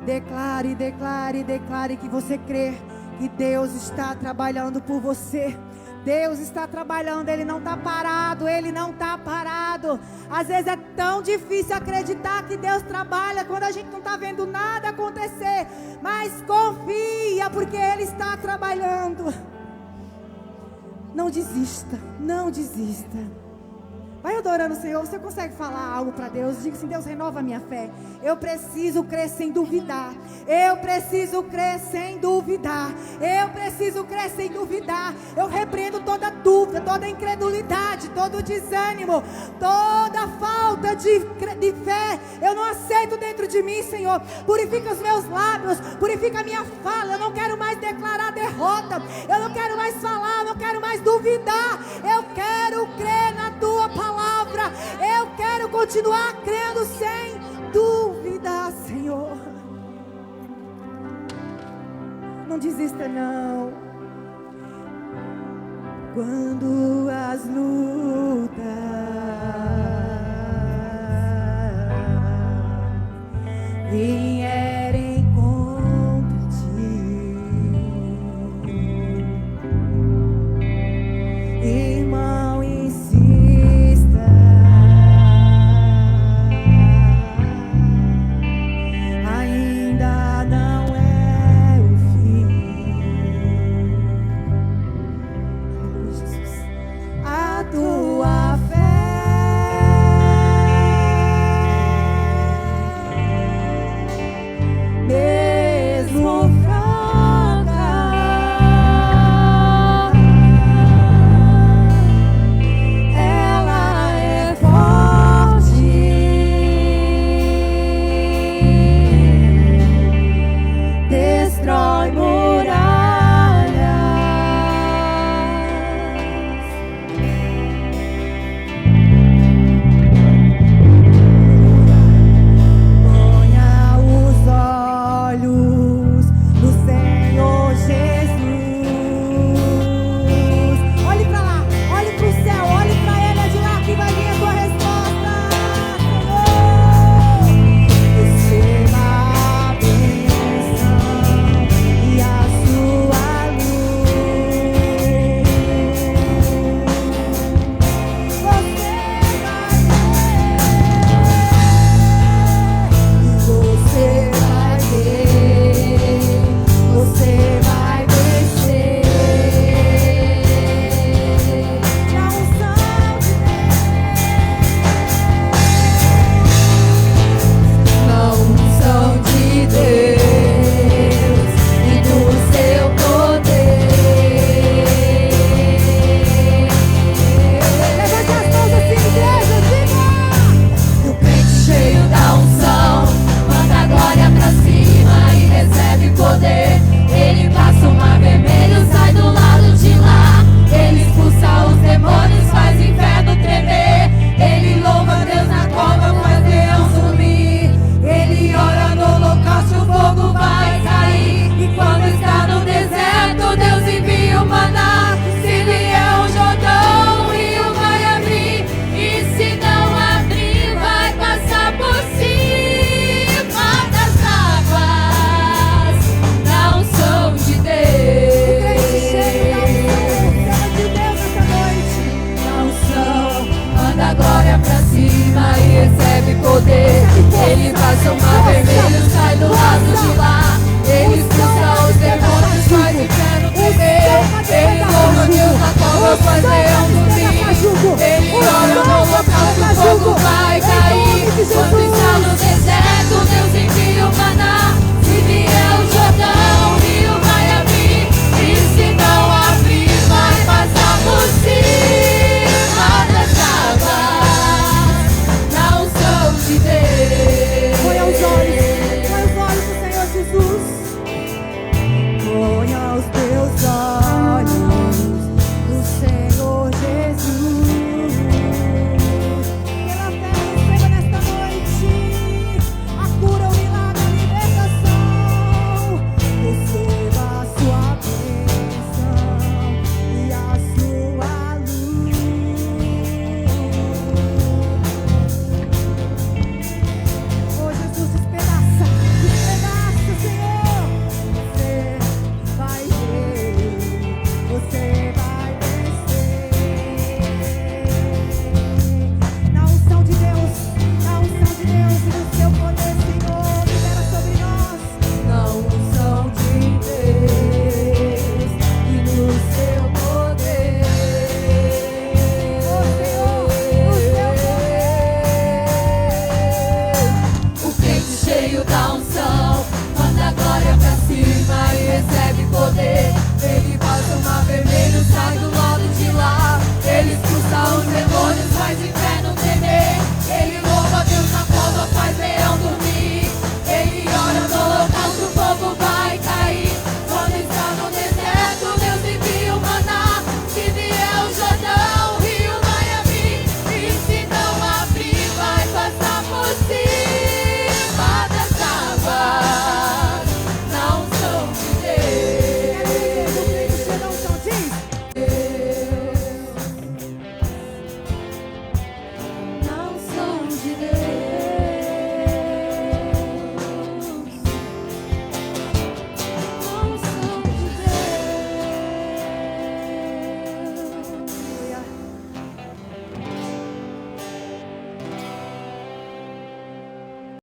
A: Declare, declare, declare que você crê que Deus está trabalhando por você. Deus está trabalhando, Ele não está parado, Ele não está parado. Às vezes é tão difícil acreditar que Deus trabalha quando a gente não está vendo nada acontecer. Mas confia, porque Ele está trabalhando. Não desista, não desista. Vai adorando o Senhor. Você consegue falar algo para Deus? Diga assim: Deus, renova a minha fé. Eu preciso crer sem duvidar. Eu preciso crer sem duvidar. Eu preciso crer sem duvidar. Eu repreendo toda dúvida, toda incredulidade, todo desânimo, toda falta de fé. Eu não aceito dentro de mim, Senhor. Purifica os meus lábios, purifica a minha fala. Eu não quero mais declarar derrota. Eu não quero mais falar, eu não quero mais duvidar. Eu quero crer na Tua palavra. Eu quero continuar crendo sem dúvida, Senhor. Não desista, não. Quando as lutas vierem contra ti, irmão, insista. Ainda não é o fim.
B: recebe poder. Ele passa o mar vermelho, sai do lado de lá. Ele expulsa os demônios, faz o inferno tremer. Ele louva Deus na cova, faz leão dormir.